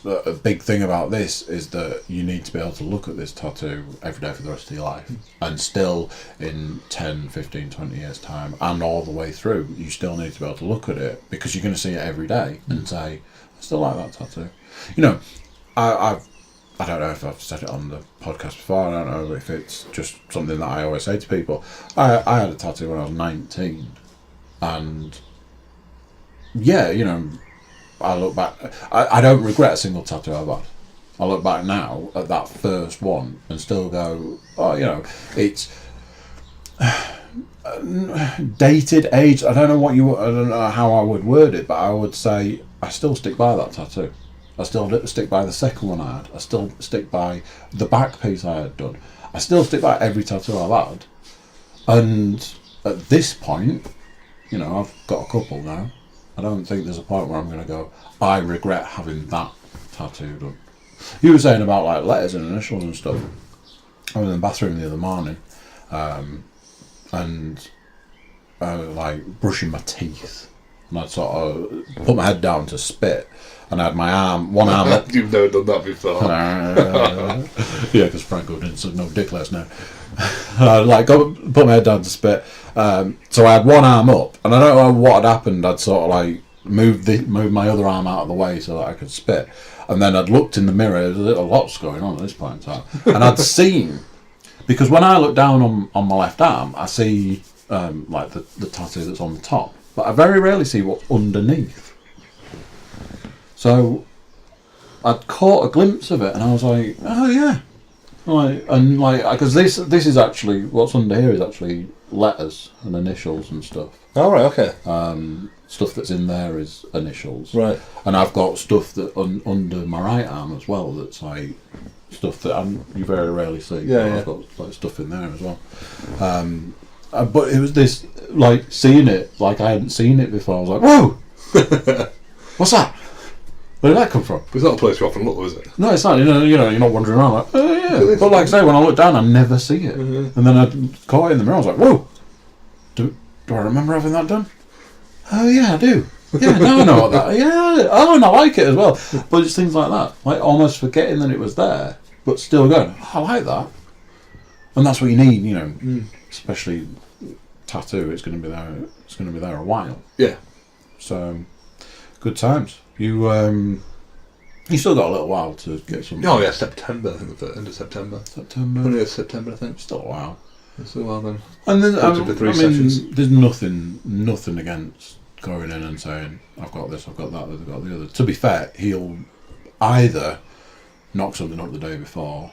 a big thing about this is that you need to be able to look at this tattoo every day for the rest of your life, and still in 10, 15, 20 years time and all the way through, you still need to be able to look at it because you're going to see it every day and say, I still like that tattoo. I don't know if I've said it on the podcast before. I don't know if it's just something that I always say to people. I had a tattoo when I was 19, and I look back. I don't regret a single tattoo I've had. I look back now at that first one and still go, it's dated, aged. I don't know how I would word it, but I would say I still stick by that tattoo. I still stick by the second one I had. I still stick by the back piece I had done. I still stick by every tattoo I've had. And at this point, I've got a couple now. I don't think there's a point where I'm going to go, I regret having that tattoo done. You were saying about like letters and initials and stuff. I was in the bathroom the other morning, and I was like brushing my teeth, and I'd sort of put my head down to spit, and I had one arm up. You've never done that before. Yeah, because Franco didn't suck no dick last night. I'd put my head down to spit. So I had one arm up, and I don't know what had happened. I'd sort of like moved my other arm out of the way so that I could spit, and then I'd looked in the mirror. There's a lot's going on at this point in time, and I'd seen, because when I look down on my left arm, I see like the tattoo that's on the top, but I very rarely see what's underneath. So I'd caught a glimpse of it, and I was like, oh yeah. Because this is actually, what's under here is actually letters and initials and stuff. Oh, right, okay. Stuff that's in there is initials. Right. And I've got stuff that under my right arm as well that's like stuff that you very rarely see. Yeah. I've got like stuff in there as well. But it was this, like, seeing it, like I hadn't seen it before. I was like, whoa! What's that? Where did that come from? It's not a place you often look, is it? No, it's not. You know, you're not wandering around like, oh yeah. But like I say, when I look down, I never see it. Mm-hmm. And then I caught it in the mirror. I was like, whoa! Do I remember having that done? Oh yeah, I do. Yeah, now I know what that. Yeah, oh, and I like it as well. But it's things like that, like almost forgetting that it was there, but still going, oh, I like that. And that's what you need, you know, especially tattoo. It's going to be there. It's going to be there a while. Yeah. So, good times. You still got a little while to get some. Oh yeah, September. I think the end of September. 20th September, I think. Still a while. Still a while then. And then sessions. there's nothing against going in and saying I've got this, I've got that, I've got the other. To be fair, he'll either knock something up the day before,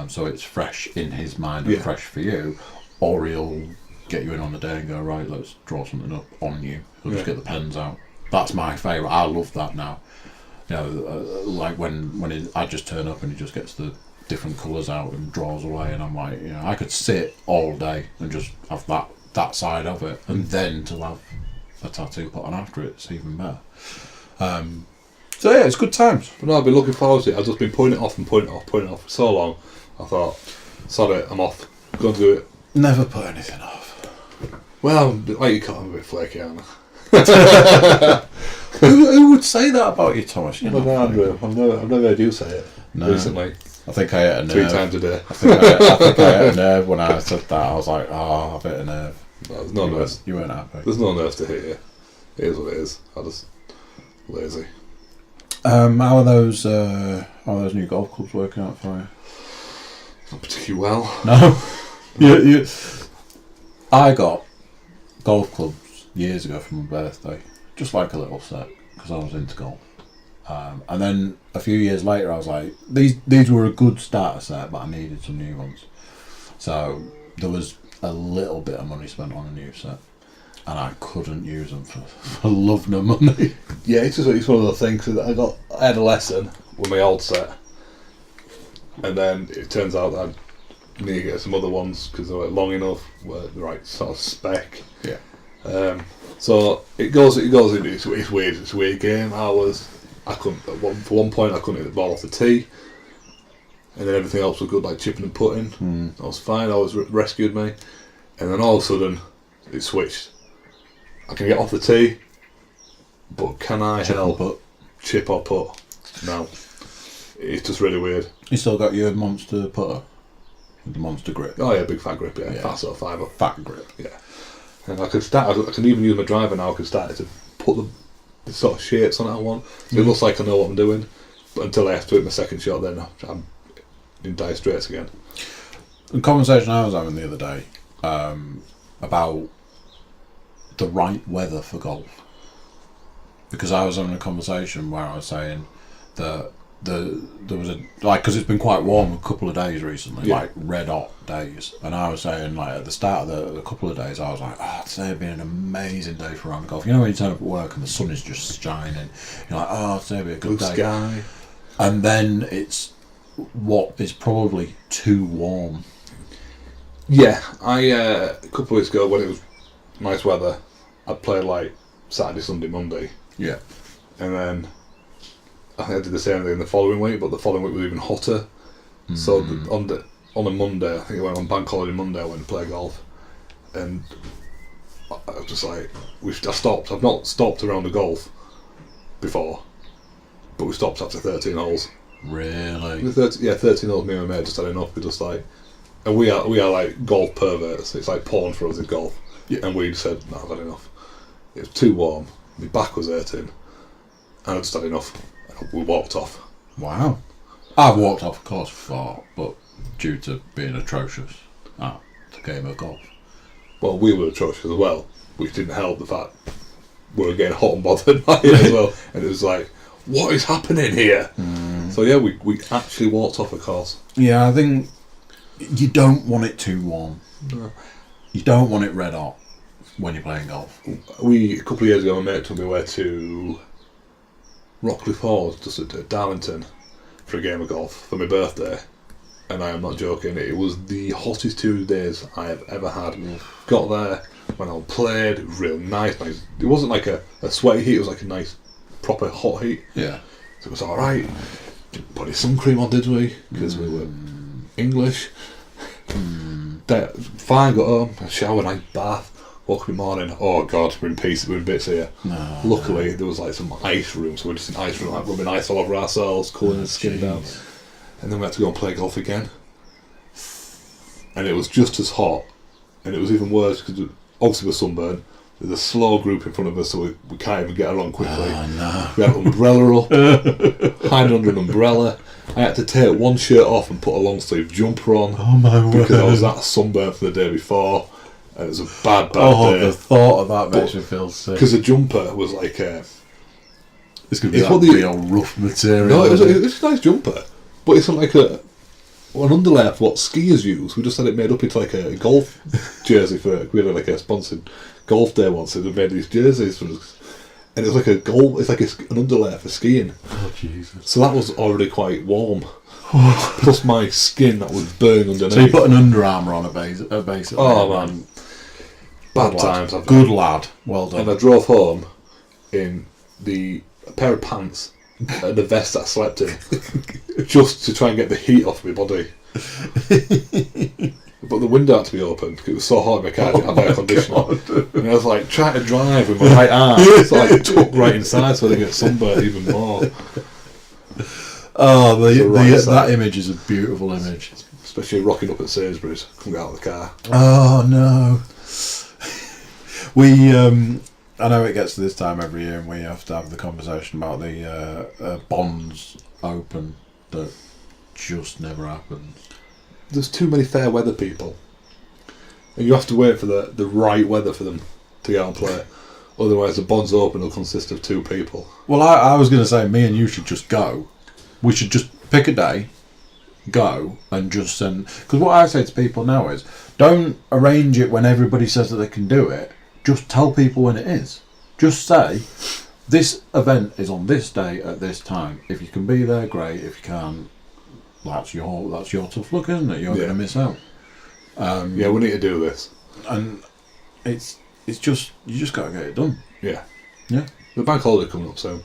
so it's fresh in his mind and fresh for you, or he'll get you in on the day and go, right, let's draw something up on you. He'll just get the pens out. That's my favourite. I love that now. You know, like when I just turn up and he just gets the different colours out and draws away, and I'm like, you know, I could sit all day and just have that side of it, and then to have a tattoo put on after it's even better. So yeah, it's good times. But no, I've been looking forward to it. I've just been putting it off for so long. I thought, sod it, I'm off. Go and do it. Never put anything off. Well, like you can't, I'm a bit flaky, aren't I? Who would say that about you, Thomas? I've never heard you say it recently. I think I ate a nerve. 3 times a day. I think I ate a nerve when I said that. I was like, oh, I've hit a nerve. No, there's no nerves. You weren't happy. There's no nerves to hit you. It is what it is. I'm just lazy. How are those new golf clubs working out for you? Not particularly well. No? I got golf clubs years ago for my birthday. Just like a little set, because I was into golf. And then a few years later I was like, these were a good starter set, but I needed some new ones. So there was a little bit of money spent on a new set, and I couldn't use them for love nor money. Yeah, it's one of the things that I had a lesson with my old set, and then it turns out that I need to get some other ones because they weren't long enough, were the right sort of spec. Yeah. So it goes into it's weird. It's a weird game. I couldn't for one point I couldn't hit the ball off the tee, and then everything else was good, like chipping and putting. I was fine. I was rescued me, and then all of a sudden it switched. I can get off the tee, but can I chip or put? No. It's just really weird. You still got your monster putter, the monster grip. Oh yeah, big fat grip. Yeah, fat sort of fibre. Fat grip. Yeah. And I can even use my driver now. I can start to put the sort of shapes on it I want. So it looks like I know what I'm doing. But until I have to hit my second shot, then I'm in dire straits again. The conversation I was having the other day about the right weather for golf. Because I was having a conversation where I was saying that there was because it's been quite warm a couple of days recently, like red hot days, and I was saying like at the start of the couple of days I was like, today would be an amazing day for round golf. You know when you turn up at work and the sun is just shining, you're like, today would be a good day. Sky. And then it's what is probably too warm. Yeah, a couple of weeks ago when it was nice weather, I'd play like Saturday, Sunday, Monday. Yeah. And then I think I did the same thing the following week, but the following week was even hotter. So on a Monday, I think I went on bank holiday Monday, I went to play golf, and I was just like, I stopped. I've not stopped around the golf before, but we stopped after 13 holes. Really? 13 holes. Me and my mate just had enough. We just like, and we are like golf perverts. It's like porn for us in golf. Yeah. And we said, no, I've had enough. It was too warm. My back was hurting, and I just had enough. We walked off. Wow. I've walked off, of course, before, but due to being atrocious at the game of golf. Well, we were atrocious as well, which didn't help the fact we were getting hot and bothered by it as well. And it was like, what is happening here? So yeah, we actually walked off a course. Yeah, I think you don't want it too warm. No. You don't want it red hot when you're playing golf. A couple of years ago, my mate took me away to Rockley Falls, just at Darlington, for a game of golf for my birthday. And I am not joking, it was the hottest 2 days I have ever had. Got there, went out, played, real nice. It wasn't like a sweaty heat, it was like a nice, proper hot heat. Yeah. So it was alright. Didn't put any sun cream on, did we? Because we were English. Fine, got home, a shower, nice bath. Woke up in the morning, oh god, we're in pieces, we're in bits here. No. Luckily, there was like some ice room, so we're just in ice room, like rubbing ice all over ourselves, cooling the skin down. And then we had to go and play golf again. And it was just as hot, and it was even worse because obviously we're sunburned. There's a slow group in front of us, so we can't even get along quickly. Oh, no. We had an umbrella up, hiding under an umbrella. I had to take one shirt off and put a long sleeve jumper on. Oh my word. Because I was that sunburned from the day before. And it was a bad day. The thought of that makes me feel sick. Because the jumper was like it's going to be real rough material. No, it was a nice jumper. But it's not like an underlayer for what skiers use. We just had it made up into like a golf jersey we had like a sponsored golf day once, and they made these jerseys for us. And it was like an underlayer for skiing. Oh Jesus! So that was already quite warm. Plus my skin that was burning underneath. So you put an Under Armour on basically. Oh man, bad times. Good lad, well done. And I drove home in a pair of pants and the vest that I slept in, just to try and get the heat off my body. But the window had to be open because it was so hot in my car. I didn't have air conditioning, and I was like trying to drive with my right arm, so I tucked right inside so I didn't get sunburned even more. Oh, that image is a beautiful image, especially rocking up at Sainsbury's. Couldn't get out of the car. Oh no. I know it gets to this time every year, and we have to have the conversation about the bonds open that just never happens. There's too many fair weather people, and you have to wait for the right weather for them to get out and play. Otherwise, the bonds open will consist of 2 people. Well, I was going to say, me and you should just go. We should just pick a day, go, and just send. Because what I say to people now is, don't arrange it when everybody says that they can do it. Just tell people when it is. Just say, this event is on this day at this time. If you can be there, great. If you can't, that's your tough luck, isn't it? You're going to miss out. Yeah, we need to do this. And it's just, you just got to get it done. Yeah. Yeah. The bank holiday coming up soon.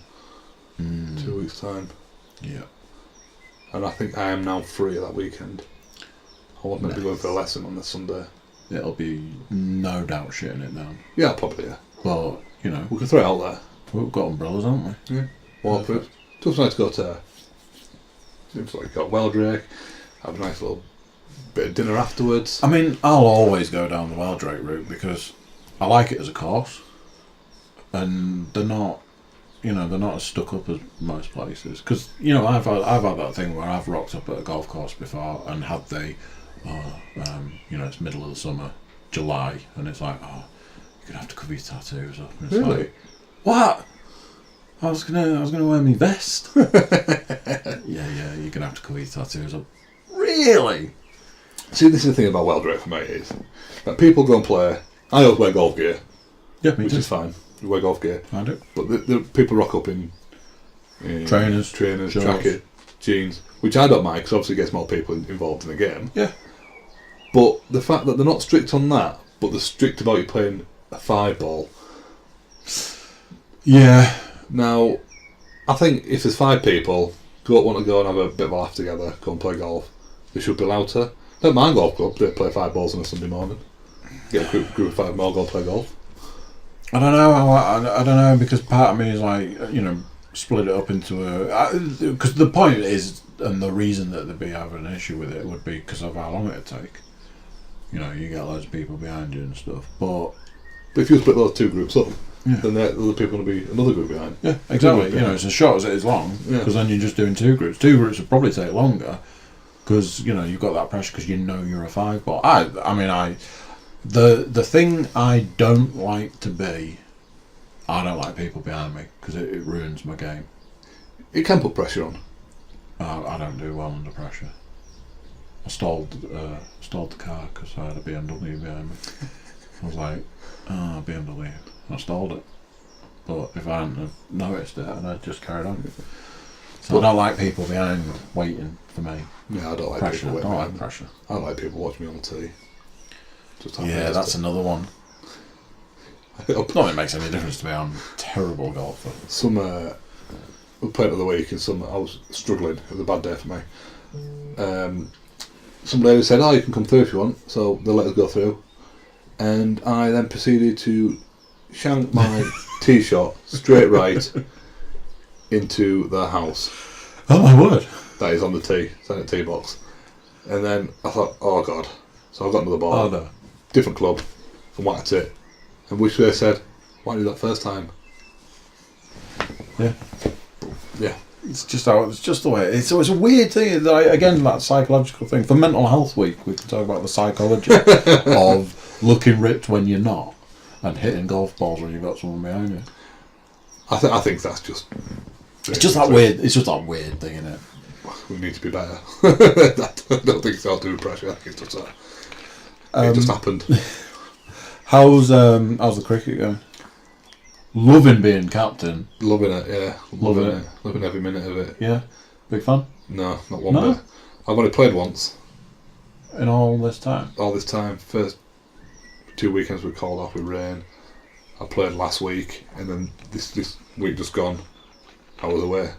2 weeks' time. Yeah. And I think I am now free that weekend. I want to be going for a lesson on this Sunday. It'll be no doubt shitting it down. Yeah, probably, yeah. But, you know, we can throw it out there. We've got umbrellas, haven't we? Yeah. Waterproof. Just nice to go to... Seems like got Weldrake, have a nice little bit of dinner afterwards. I mean, I'll always go down the Weldrake route because I like it as a course, and they're not as stuck up as most places. Because I've had that thing where I've rocked up at a golf course before and had it's middle of the summer, July, and it's like, you're gonna have to cover your tattoos up. And it's really? Like, what? I was gonna wear my vest. yeah, you're gonna have to cover your tattoos up. Really? See, this is the thing about Weldrake for me is that people go and play. I always wear golf gear. Yeah, me which too. is fine. You wear golf gear. I do. But the people rock up in trainers, shorts, jacket, jeans, which I don't mind because obviously it gets more people involved in the game. Yeah. But the fact that they're not strict on that, but they're strict about you playing a 5-ball. Yeah. Now, I think if there's 5 people who want to go and have a bit of a laugh together, go and play golf, they should be allowed to. Don't mind golf club, they play 5 balls on a Sunday morning. Get a group of 5 more, go and play golf. I don't know. I don't know, because part of me is like, split it up into a... Because the point is, and the reason that they'd be having an issue with it would be because of how long it'd take. You get loads of people behind you and stuff. But if you split those 2 groups up, yeah, then the other people will be another group behind. Yeah, exactly. It's as short as it is long, because then you're just doing 2 groups. 2 groups would probably take longer, because you've got that pressure because you're a 5-ball. The thing I don't like to be, I don't like people behind me because it ruins my game. It can put pressure on. I don't do well under pressure. I stalled the car because I had a BMW behind me. I was like, BMW. I stalled it. But if I hadn't have noticed it, I'd have just carried on. So I don't like people behind waiting for me. Yeah, I don't like pressure. people I don't like pressure. I don't like people watching me on the telly. Yeah, that's another one. Not that it makes any difference to me. I'm a terrible golfer. We played the other week, and I was struggling. It was a bad day for me. Some lady said, "Oh, you can come through if you want." So they let us go through, and I then proceeded to shank my tee shot straight right into the house. Oh my word! That is on the tee, centre tee box. And then I thought, "Oh God!" So I got another ball, no. different club, and whacked it. And which they said, "Why did that first time?" Yeah. Yeah. It's just the way it's a weird thing. Again, that psychological thing. For Mental Health Week, we can talk about the psychology of looking ripped when you're not and hitting golf balls when you've got someone behind you. I think that's just. It's just that weird. It's just that weird thing, isn't it? We need to be better. I don't think it's all to do with pressure. I think it's just that. It just happened. How's the cricket going? Loving being captain. Loving it, yeah. Loving it. Loving every minute of it. Yeah? Big fan? No, not one bit. I've only played once. In all this time? All this time. First 2 weekends we called off with rain. I played last week, and then this week just gone, I was away.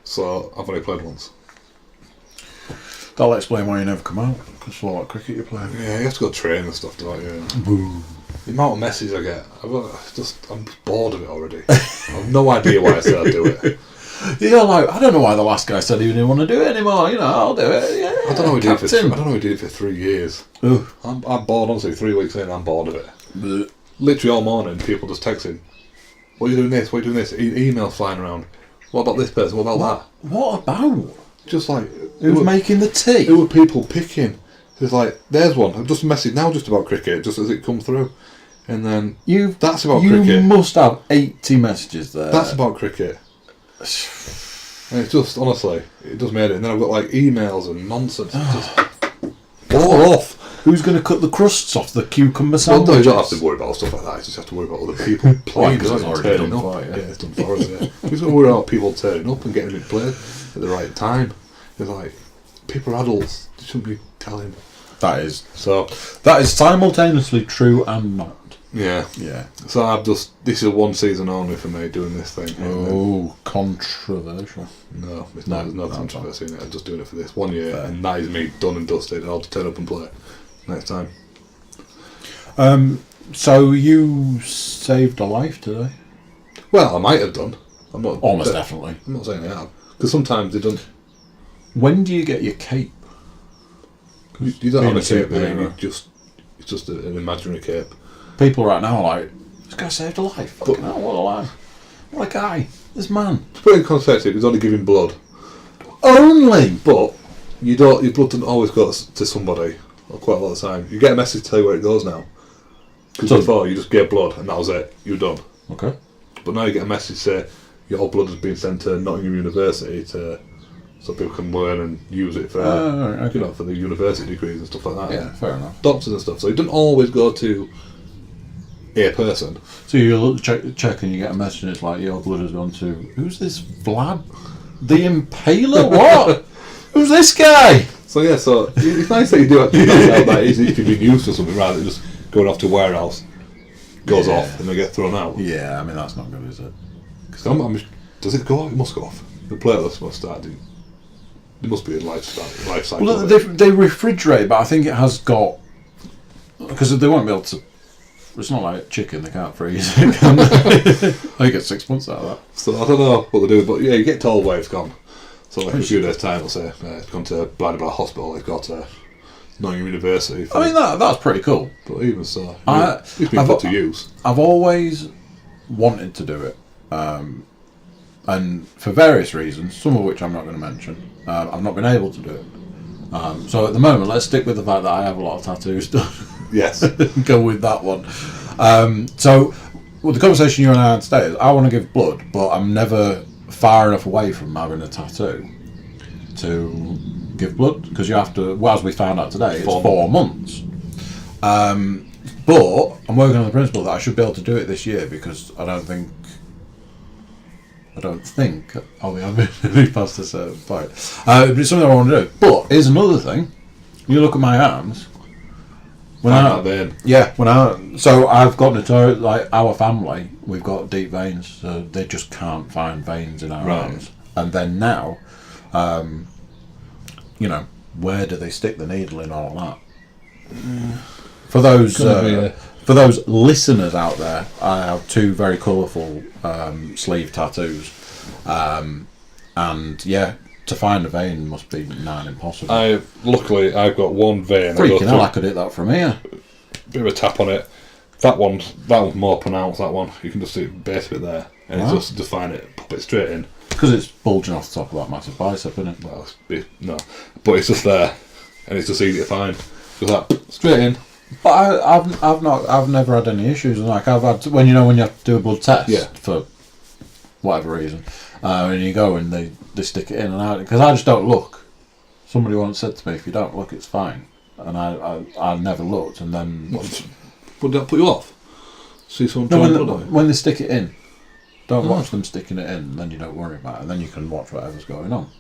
So I've only played once. That'll explain why you never come out, because of all that cricket you play. Yeah, you have to go train and stuff, don't you? Boo. The amount of messages I get, I'm bored of it already. I have no idea why I said I'd do it. You're like, I don't know why the last guy said he didn't want to do it anymore. I'll do it. Yeah, I don't know what he did it for 3 years. Ooh. I'm bored, honestly. 3 weeks in, I'm bored of it. Blech. Literally all morning, people just texting. What are you doing this? What are you doing this? Emails flying around. What about this person? What about that? What about? Just like... Who's making the tea? Who were people picking? It's like, there's one. I've just messaged now just about cricket, just as it come through. And then, that's about cricket. You must have 80 messages there. That's about cricket. And it's just, honestly, it does made it. And then I've got like emails and nonsense. It's just all off. Who's going to cut the crusts off the cucumber Well, sandwiches? no, you don't have to worry about stuff like that. You just have to worry about other people playing. Because it's already done up. for you. Yeah, it's done for us. Yeah. Who's going to worry about people turning up and getting it played at the right time? It's like, people are adults. You shouldn't be telling. That is So simultaneously true and not. Yeah. Yeah. So this is one season only for me doing this thing. Oh, controversial. No, there's no controversy in it. I'm just doing it for this 1 year, and that is me done and dusted. I'll turn up and play next time. So you saved a life today? Well, I might have done. I'm not almost definitely. I'm not saying I have, because sometimes they don't. When do you get your cape? You don't have a cape, superhero. it's just an imaginary cape. People right now are like, this guy saved a life. Fucking hell, what a life. What a guy. This man. To put it in perspective, he's only giving blood. Only? But your blood doesn't always go to somebody, or quite a lot of the time. You get a message to tell you where it goes now. Because before, you just gave blood, and that was it. You're done. Okay. But now you get a message say, your blood has been sent to Nottingham University so people can learn and use it for for the university degrees and stuff like that. Yeah, fair enough. Doctors and stuff. So it doesn't always go to a person. So you look check and you get a message and it's like, your blood has gone to, who's this Vlad the Impaler? What? Who's this guy? So yeah, so it's nice that you do actually find out that if you've been used for something rather than just going off to a warehouse, goes off and they get thrown out. Yeah, I mean that's not good, is it? Does it go off? It must go off. The platelets must start doing. There must be a life cycle. Well, they refrigerate, but I think it has got, because they won't be able to. It's not like chicken; they can't freeze it. Can they? I get 6 months out of that. So I don't know what they do, but yeah, you get told where it's gone. So like a few days' time, they'll say it's gone to blah blah hospital. It's got to Nottingham University. I mean that's pretty cool. But even so, it's been put to use. I've always wanted to do it, and for various reasons, some of which I'm not going to mention, I've not been able to do it. So at the moment, let's stick with the fact that I have a lot of tattoos done. Yes. Go with that one. So, the conversation you and I had today is I want to give blood, but I'm never far enough away from having a tattoo to give blood, because you have to, well, as we found out today, it's 4 months. But I'm working on the principle that I should be able to do it this year, because I don't think I'll be able past a certain point. But it's something I want to do. But here's another thing. You look at my arms. So I've got notorious, like our family, we've got deep veins, so they just can't find veins in our arms. And then now, where do they stick the needle in all that? For those listeners out there, I have 2 very colourful sleeve tattoos, and to find a vein must be nigh impossible. Luckily I've got one vein. Freaking hell, I could hit that from here. Bit of a tap on it. That one's more pronounced. That one you can just see the base of it there, and it's just define it, pop it straight in. Because it's bulging off the top of that massive bicep, isn't it? Well, but it's just there, and it's just easy to find. Just that straight in. But I've never had any issues. Like I've had when you have to do a blood test for whatever reason, and you go and they stick it in and out, because I just don't look. Somebody once said to me, if you don't look, it's fine, and I never looked, and then would that put you off? See someone when they stick it in, don't watch them sticking it in, and then you don't worry about it, and then you can watch whatever's going on.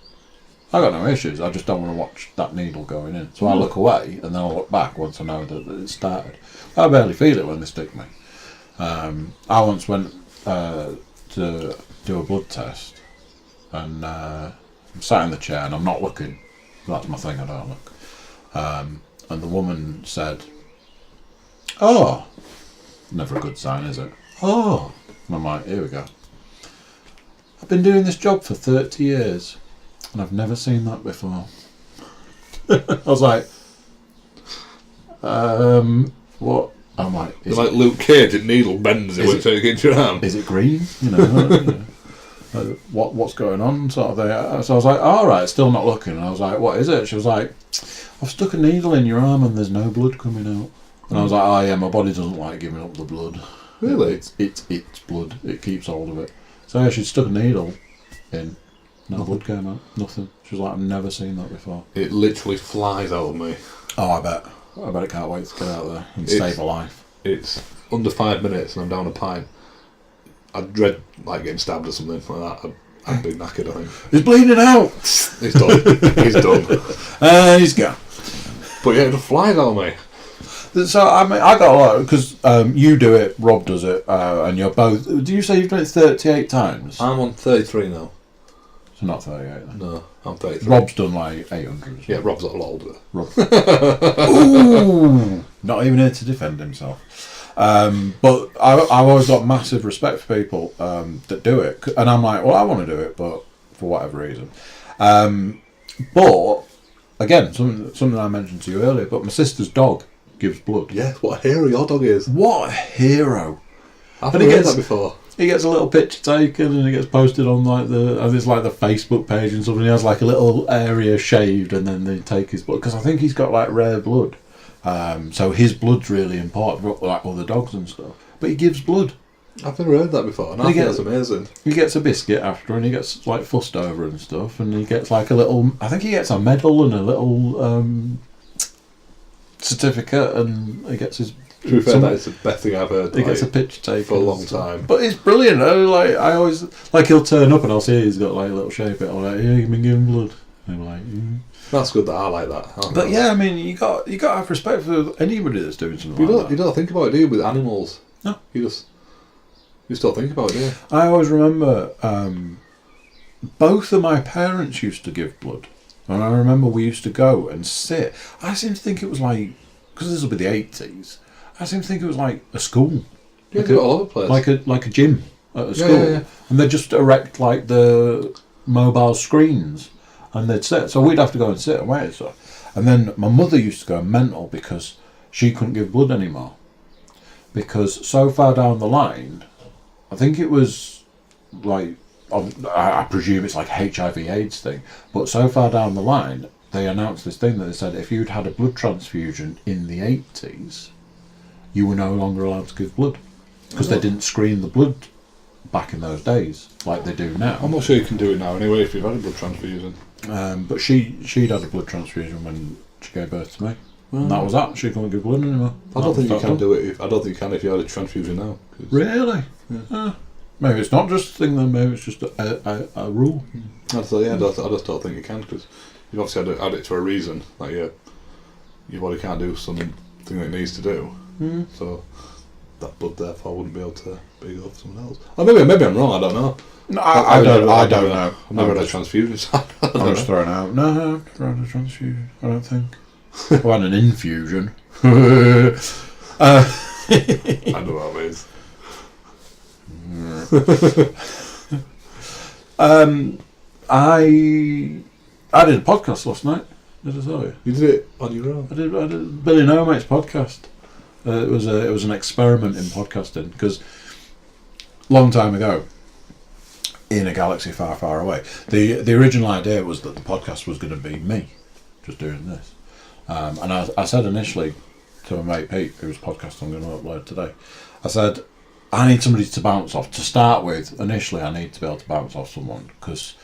I got no issues. I just don't want to watch that needle going in. So I look away, and then I'll look back once I know that it started. I barely feel it when they stick me. I once went to do a blood test, and I'm sat in the chair, and I'm not looking. That's my thing, I don't look. And the woman said, "Oh," never a good sign, is it? "Oh," and I'm like, here we go. "I've been doing this job for 30 years. And I've never seen that before." I was like, what? I'm like, it's like Luke Cage in needle bends it when it into your arm. Is it green? What's going on? Sort of thing. So I was like, all right, still not looking. And I was like, what is it? She was like, "I've stuck a needle in your arm and there's no blood coming out." And I was like, oh yeah, my body doesn't like giving up the blood. Really? It's blood. It keeps hold of it. So yeah, she stuck a needle in. No blood came out. Nothing. She was like, "I've never seen that before." It literally flies out of me. Oh, I bet it can't wait to get out there and save a life. It's under 5 minutes and I'm down a pint. I'd dread getting stabbed or something like that. I'd be knackered, I think. He's bleeding out! He's done. He's done. He's gone. But yeah, it just flies out of me. So, I mean, I got a lot, because you do it, Rob does it, and you're both... Do you say you've done it 38 times? I'm on 33 now. So not 38 then? No, I'm 33. Rob's done 800. Yeah, Rob's a lot older. Rob. Ooh! Not even here to defend himself. But I've always got massive respect for people that do it. And I'm like, well, I want to do it, but for whatever reason. But, again, something I mentioned to you earlier, but my sister's dog gives blood. Yeah, what a hero your dog is. What a hero. I've never heard that before. He gets a little picture taken and it gets posted on the Facebook page and stuff, and he has a little area shaved, and then they take his blood, because I think he's got rare blood, so his blood's really important, like other dogs and stuff. But he gives blood. I've never heard that before, and I think that's amazing. He gets a biscuit after, and he gets fussed over and stuff, and he gets a little. I think he gets a medal and a little certificate, and he gets his. To be fair, that is the best thing I've heard. He gets a picture taken for a long time. But it's brilliant. I always he'll turn up and I'll see he's got a little shape it. I'm like, yeah, you've been giving blood. And I'm like, yeah. That's good. That I like that. But yeah, I mean, you got to have respect for anybody that's doing something like that. You don't think about it, do you, with animals? No, you just don't think about it, do you? I always remember both of my parents used to give blood, and I remember we used to go and sit. I seem to think it was because this will be the 80s. I seem to think it was like a school. Yeah, all over the place. Like a gym at a school. Yeah. And they'd just erect the mobile screens, and they'd sit. So we'd have to go and sit and wait. So. And then my mother used to go mental because she couldn't give blood anymore. Because so far down the line, I think it was I presume it's HIV/AIDS thing, but so far down the line, they announced this thing that they said if you'd had a blood transfusion in the 80s, you were no longer allowed to give blood, because they didn't screen the blood back in those days, like they do now. I'm not sure you can do it now anyway if you've had a blood transfusion. But she'd had a blood transfusion when she gave birth to me. And that was that. She couldn't give blood anymore. I don't think you can do it. I don't think you can if you had a transfusion now. Really? Yeah. Maybe it's not just a thing then. Maybe it's just a rule. I just don't think you can because you've obviously had it for a reason. Like your body can't do something that it needs to do. So that blood therefore wouldn't be able to be go for someone else. Or maybe I'm wrong. I don't know. No, I don't know. I've never had a transfusion. So I'm just throwing out. No, I've never had a transfusion. I don't think. I've had an infusion. I know what it is. I did a podcast last night. Did I tell you? You did it on your own. I did Billy No Mate's podcast. It was an experiment in podcasting because long time ago, in a galaxy far, far away, the original idea was that the podcast was going to be me, just doing this. And I said initially to my mate Pete, whose podcast I'm going to upload today, I said, I need somebody to bounce off. To start with, initially I need to be able to bounce off someone because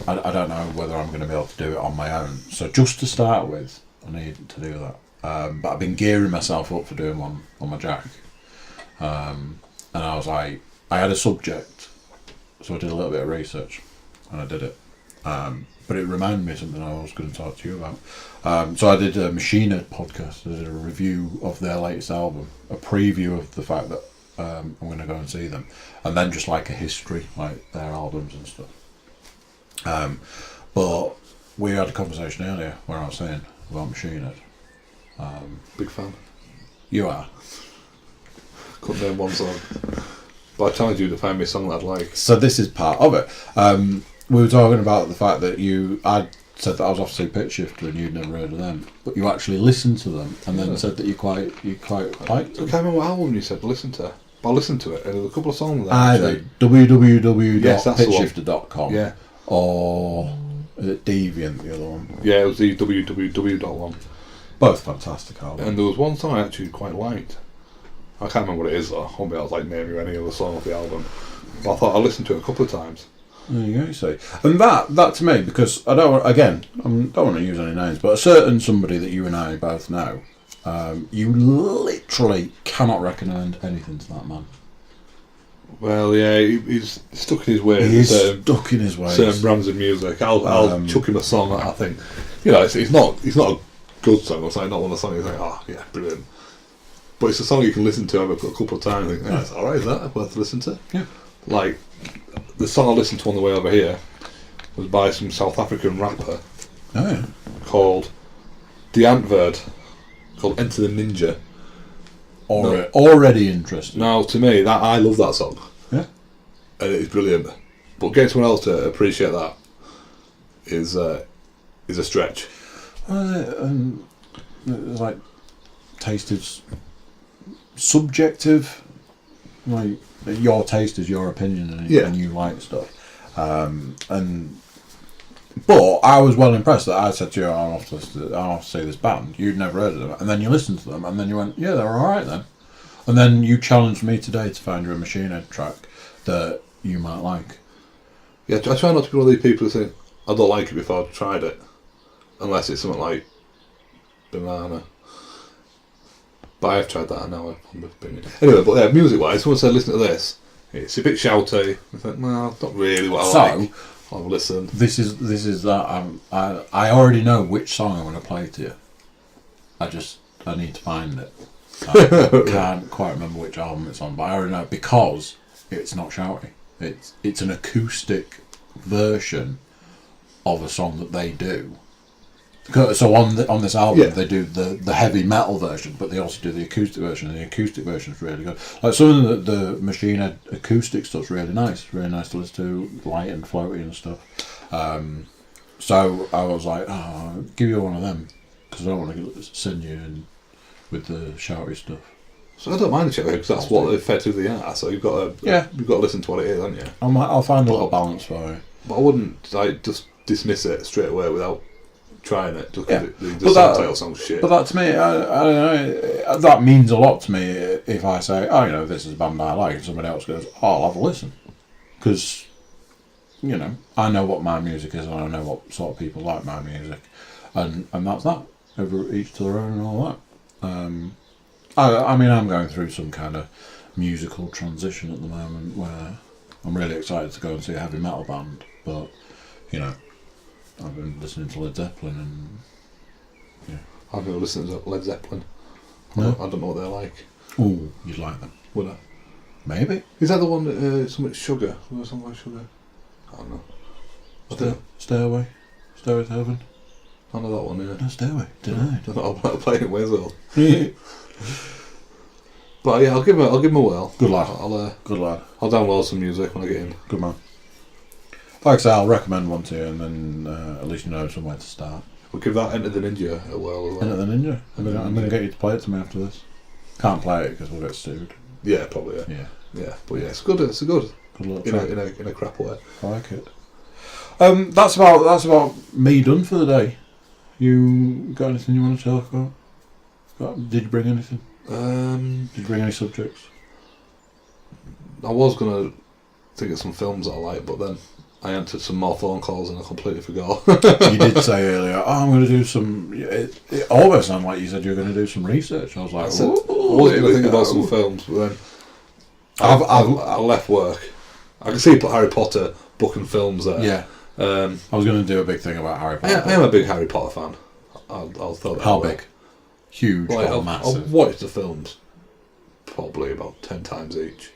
I don't know whether I'm going to be able to do it on my own. So just to start with, I need to do that. But I've been gearing myself up for doing one on my jack. And I was like, I had a subject, so I did a little bit of research and I did it. But it reminded me of something I was going to talk to you about. So I did a Machine Head podcast. I did a review of their latest album, a preview of the fact that I'm going to go and see them, and then just like a history, like their albums and stuff. But we had a conversation earlier where I was saying about Machine Head. Big fan. You are? Couldn't name one song. But I challenge you to find me a song that I'd like. So this is part of it. We were talking about the fact that I'd said that I was off to see Pitch Shifter and you'd never heard of them, but you actually listened to them and then said that you quite liked them. I can't remember what album you said listen to. But I listened to it and there were a couple of songs there. Either www.pitchshifter.com or is it Deviant, the other one? Yeah, it was the www.one. Both fantastic albums. And there was one song I actually quite liked. I can't remember what it is though. I won't be able to name you any other song of the album. But I thought I listened to it a couple of times. There you go, you see. And that to me, because I don't want to use any names, but a certain somebody that you and I both know, you literally cannot recommend anything to that man. Well, yeah, he's stuck in his ways. He is stuck in his ways. Certain brands of music. I'll chuck him a song that I think, it's not a good song. It's like not one of the songs you think, oh yeah, brilliant. But it's a song you can listen to a couple of times and think, yeah, it's alright, is that worth listening to? Yeah. Like, the song I listened to on the way over here was by some South African rapper called The Antwoord, called Enter the Ninja. Already interested. Now, to me, I love that song. Yeah. And it's brilliant. But getting someone else to appreciate that is a stretch. Like, taste is subjective. Like, your taste is your opinion and you like stuff. But I was well impressed that I said to you, I'm off to see this band. You'd never heard of them. And then you listened to them and then you went, yeah, they're alright then. And then you challenged me today to find you a Machine Head track that you might like. Yeah, I try not to be one of these people who say, I don't like it before I've tried it. Unless it's something like Banana. But I have tried that and now I'm opinion. Anyway, but yeah, music-wise, someone said, listen to this. It's a bit shouty. I think, well, not really what I like. I'll listen. This is that. I already know which song I'm going to play to you. I need to find it. I can't quite remember which album it's on, but I already know because it's not shouty. It's an acoustic version of a song that they do. So on this album they do the heavy metal version, but they also do the acoustic version, and the acoustic version is really good. Like some of the Machine Head acoustic stuff's really nice to listen to, light and floaty and stuff. So I was like, I'll give you one of them because I don't want to send you in with the shouty stuff. So I don't mind the shouty because that's what effectively they are. So you've got to listen to what it is, haven't you? I'll find a little balance for you. But I wouldn't just dismiss it straight away without trying it. Just Yeah. the subtitle sounds shit. But that to me, I don't know, that means a lot to me if I say, oh, you know, this is a band I like, and somebody else goes, oh, I'll have a listen. Because, you know, I know what my music is and I know what sort of people like my music. And that's that. Each to their own and all that. I mean, I'm going through some kind of musical transition at the moment where I'm really excited to go and see a heavy metal band, but, you know, I've been listening to Led Zeppelin and... yeah. I've never listened to Led Zeppelin. No? I don't know what they're like. Ooh, you'd like them. Would I? Maybe. Is that the one that, something Sugar? Was there something like Sugar? I don't know. Stairway to Heaven. I know that one, yeah. No, Stairway. Denied. I'll play it way as well. But yeah, I'll give him a whirl. Good lad. Good lad. I'll download some music when I get in. Good man. Like I say, I'll recommend one to you, and then at least you know somewhere to start. We'll give that Enter the Ninja a whirl as well. Enter the Ninja. I'm going to get you to play it to me after this. Can't play it because we'll get sued. Yeah, probably. Yeah. Yeah, but yeah, it's good. It's a good. Good luck. In a crap way. I like it. That's about me done for the day. You got anything you want to talk about? Did you bring anything? Did you bring any subjects? I was gonna think of some films that I like, but then I answered some more phone calls and I completely forgot. You did say earlier, oh, I'm going to do some... It almost sounded like you said you were going to do some research. I was like, I was going to think about some films, but then I left work. I can see Harry Potter booking films there. Yeah. I was going to do a big thing about Harry Potter. I am a big Harry Potter fan. I'll throw that How away. big? Huge or massive? I've watched the films probably about 10 times each.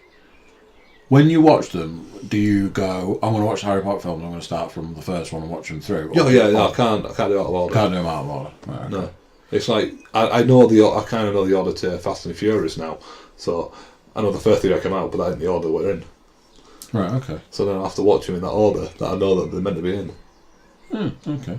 When you watch them, do you go, I'm going to watch Harry Potter films, I'm going to start from the first one and watch them through? No, I can't do it out of order. Can't do them out of order. Right, okay. No. It's like, I kind of know the order to Fast and Furious now, so I know the first three that come out, but that ain't the order we're in. Right, okay. So then I have to watch them in that order that I know that they're meant to be in. Okay.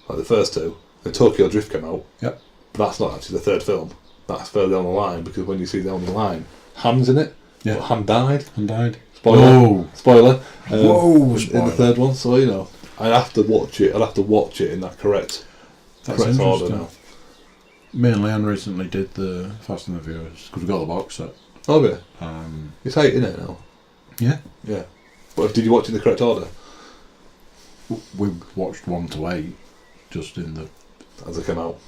Like the first two, the Tokyo Drift came out. Yep. But that's not actually the third film. That's further down the line, because when you see down the line, Han's in it. Yeah. Han died. Spoiler. Whoa. Spoiler. Whoa, spoiler. In the third one, so you know, I'd have to watch it in that correct order now. Me and Leanne recently did the Fast and the Furious because we got the box set. Oh yeah. It's 8 in it now. Yeah. Yeah. But did you watch it in the correct order? We watched 1 to 8, just in the... As they came out.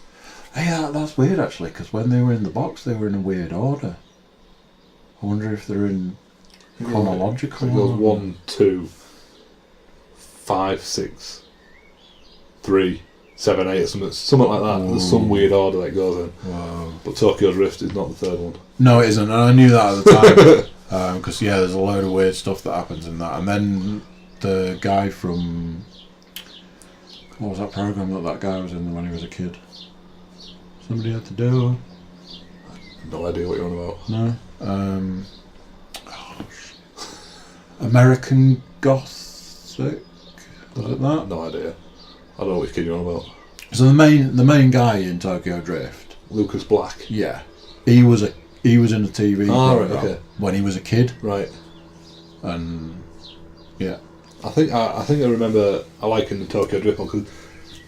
Hey, that's weird actually, because when they were in the box, they were in a weird order. I wonder if they're in chronological. It goes 1, 2, 5, 6, 3, 7, 8, or something like that. Ooh. There's some weird order that goes in. Wow. But Tokyo Drift is not the third one. No, it isn't, and I knew that at the time. Because there's a load of weird stuff that happens in that. And then the guy from... What was that program that guy was in when he was a kid? Somebody had to do. No idea what you're on about. No. American Gothic. Was it that? No idea. I don't know which kid you're on about. So the main guy in Tokyo Drift, Lucas Black. Yeah, he was in a TV program right, okay. when he was a kid. Right. And yeah, I think I remember I liking the Tokyo Drift one because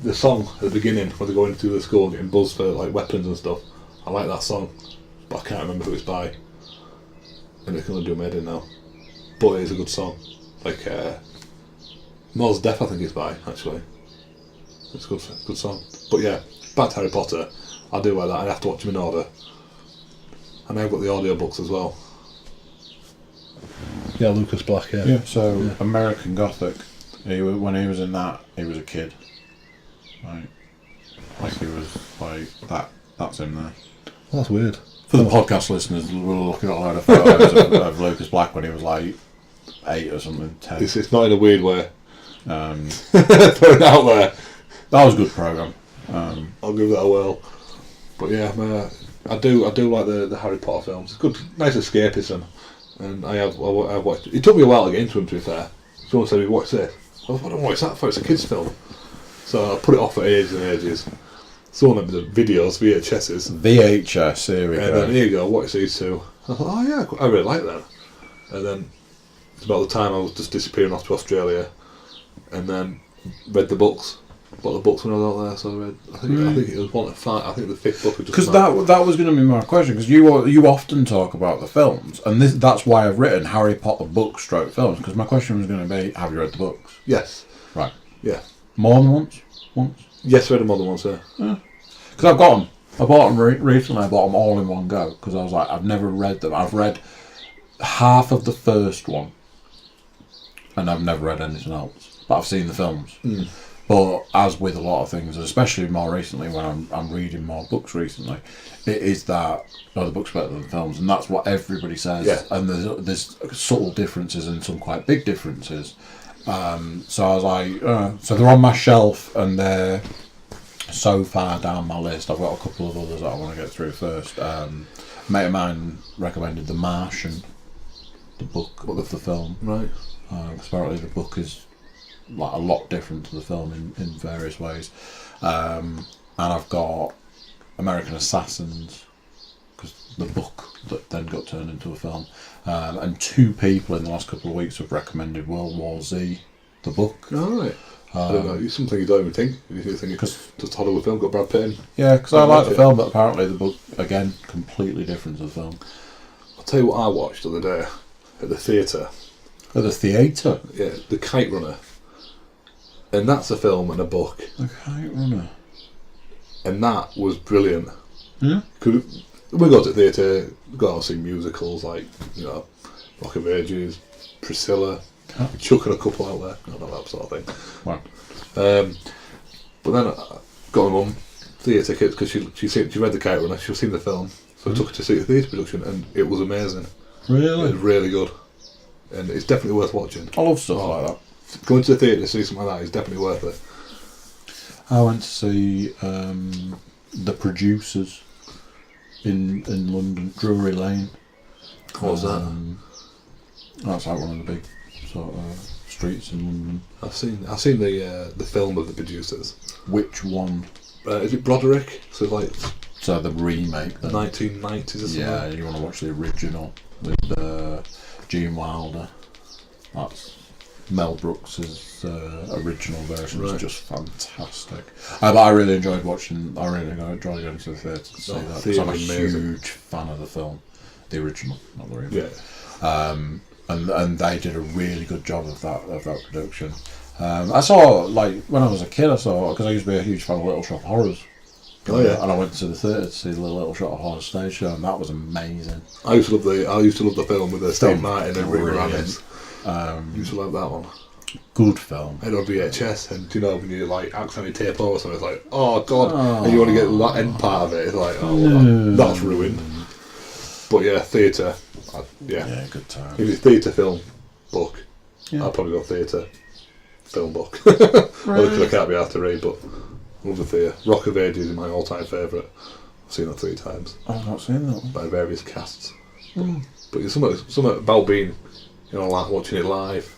the song at the beginning when they're going to the school and getting buzzed for like weapons and stuff. I like that song, but I can't remember who it's by. And it's gonna do my head in now. But it is a good song. Like Mos Def, I think it's by actually. It's a good song. But yeah, back to Harry Potter. I do like that. I have to watch them in order. And I've got the audiobooks as well. Yeah, Lucas Black, yeah. Yeah, so yeah. American Gothic. When he was in that, he was a kid. Like he was like that. That's him there. That's weird. For the podcast listeners, we're looking at a load of photos of Lucas Black when he was like 8 or something, 10. It's not in a weird way. Throw it out there. That was a good programme. I'll give that a whirl. But yeah, I do like the Harry Potter films. It's good, nice escapism. And I've watched it. It took me a while to get into them, to be fair. Someone said, "We watch this." I was like, "I don't watch that for. It's a kids' film." So I put it off for ages and ages. Someone had the videos, VHSs. VHS, here we go. And then here you go, watch these two. I thought, oh yeah, I really like them. And then it's about the time I was just disappearing off to Australia, and then read the books. bought the books when I was out there, so I read. I think it was one of 5. I think the 5th book. Because that was going to be my question. Because you often talk about the films, and that's why I've written Harry Potter books stroke films. Because my question was going to be, have you read the books? Yes. Right. Yeah. More than once. Yes, I read them more than once. Yeah. Because I've got them. I bought them recently. I bought them all in one go because I was like, I've never read them. I've read half of the first one, and I've never read anything else. But I've seen the films. But as with a lot of things, especially more recently when I'm reading more books recently, it is that the book's better than the films, and that's what everybody says. Yeah. And there's subtle differences and some quite big differences. So I was like, so they're on my shelf and they're so far down my list. I've got a couple of others that I want to get through first. A mate of mine recommended The Martian, the book of the film. Right. Apparently the book is like a lot different to the film in various ways. And I've got American Assassins, because the book that then got turned into a film. And 2 people in the last couple of weeks have recommended World War Z, the book. All right. I don't know. It's something you don't even think. You think it's just Hollywood film, got Brad Pitt in. Yeah, because I like the film, but apparently the book, again, completely different to the film. I'll tell you what I watched the other day at the theatre. At the theatre? Yeah, The Kite Runner. And that's a film and a book. The Kite Runner. And that was brilliant. Yeah? We go to the theatre, go out and see musicals like, Rock of Ages, Priscilla, chucking a couple out there, I don't know, that sort of thing. Wow. But then I got my mum theatre tickets because she read The Kite Runner, she'd seen the film, so I took her to see the theatre production, and it was amazing. Really? It was really good. And it's definitely worth watching. I love stuff like that. Going to the theatre to see something like that is definitely worth it. I went to see The Producers in London, Drury Lane. What was that? That's like one of the big sort of streets in London. I've seen the film of The Producers. Which one? Is it Broderick? So the remake then. 1990s or something? Yeah, you want to watch the original with Gene Wilder. That's Mel Brooks's original version. Right. Is just fantastic. But I really enjoyed watching. I really enjoyed going to the theatre to see that because I'm a huge fan of the film, the original, not the remake. Yeah. And they did a really good job of that production. I saw, like, when I was a kid, because I used to be a huge fan of Little Shop of Horrors. Oh yeah. And I went to the theatre to see the Little Shop of Horrors stage show, and that was amazing. I used to love the film with Steve Martin and Rick Moranis. Used to love that one. Good film. I had on VHS, and when you like accidentally tape over something, it's like, oh god, and you want to get that end part of it, it's like, oh well, that's ruined. But yeah, theatre. Yeah, good time. If it's theatre, film, book, I'd probably go theatre, film, book. Because I can't be asked to read, but I love the theatre. Rock of Ages is my all-time favourite. I've seen that 3 times. I've not seen that one. By various casts. But there's something about being, like watching it live.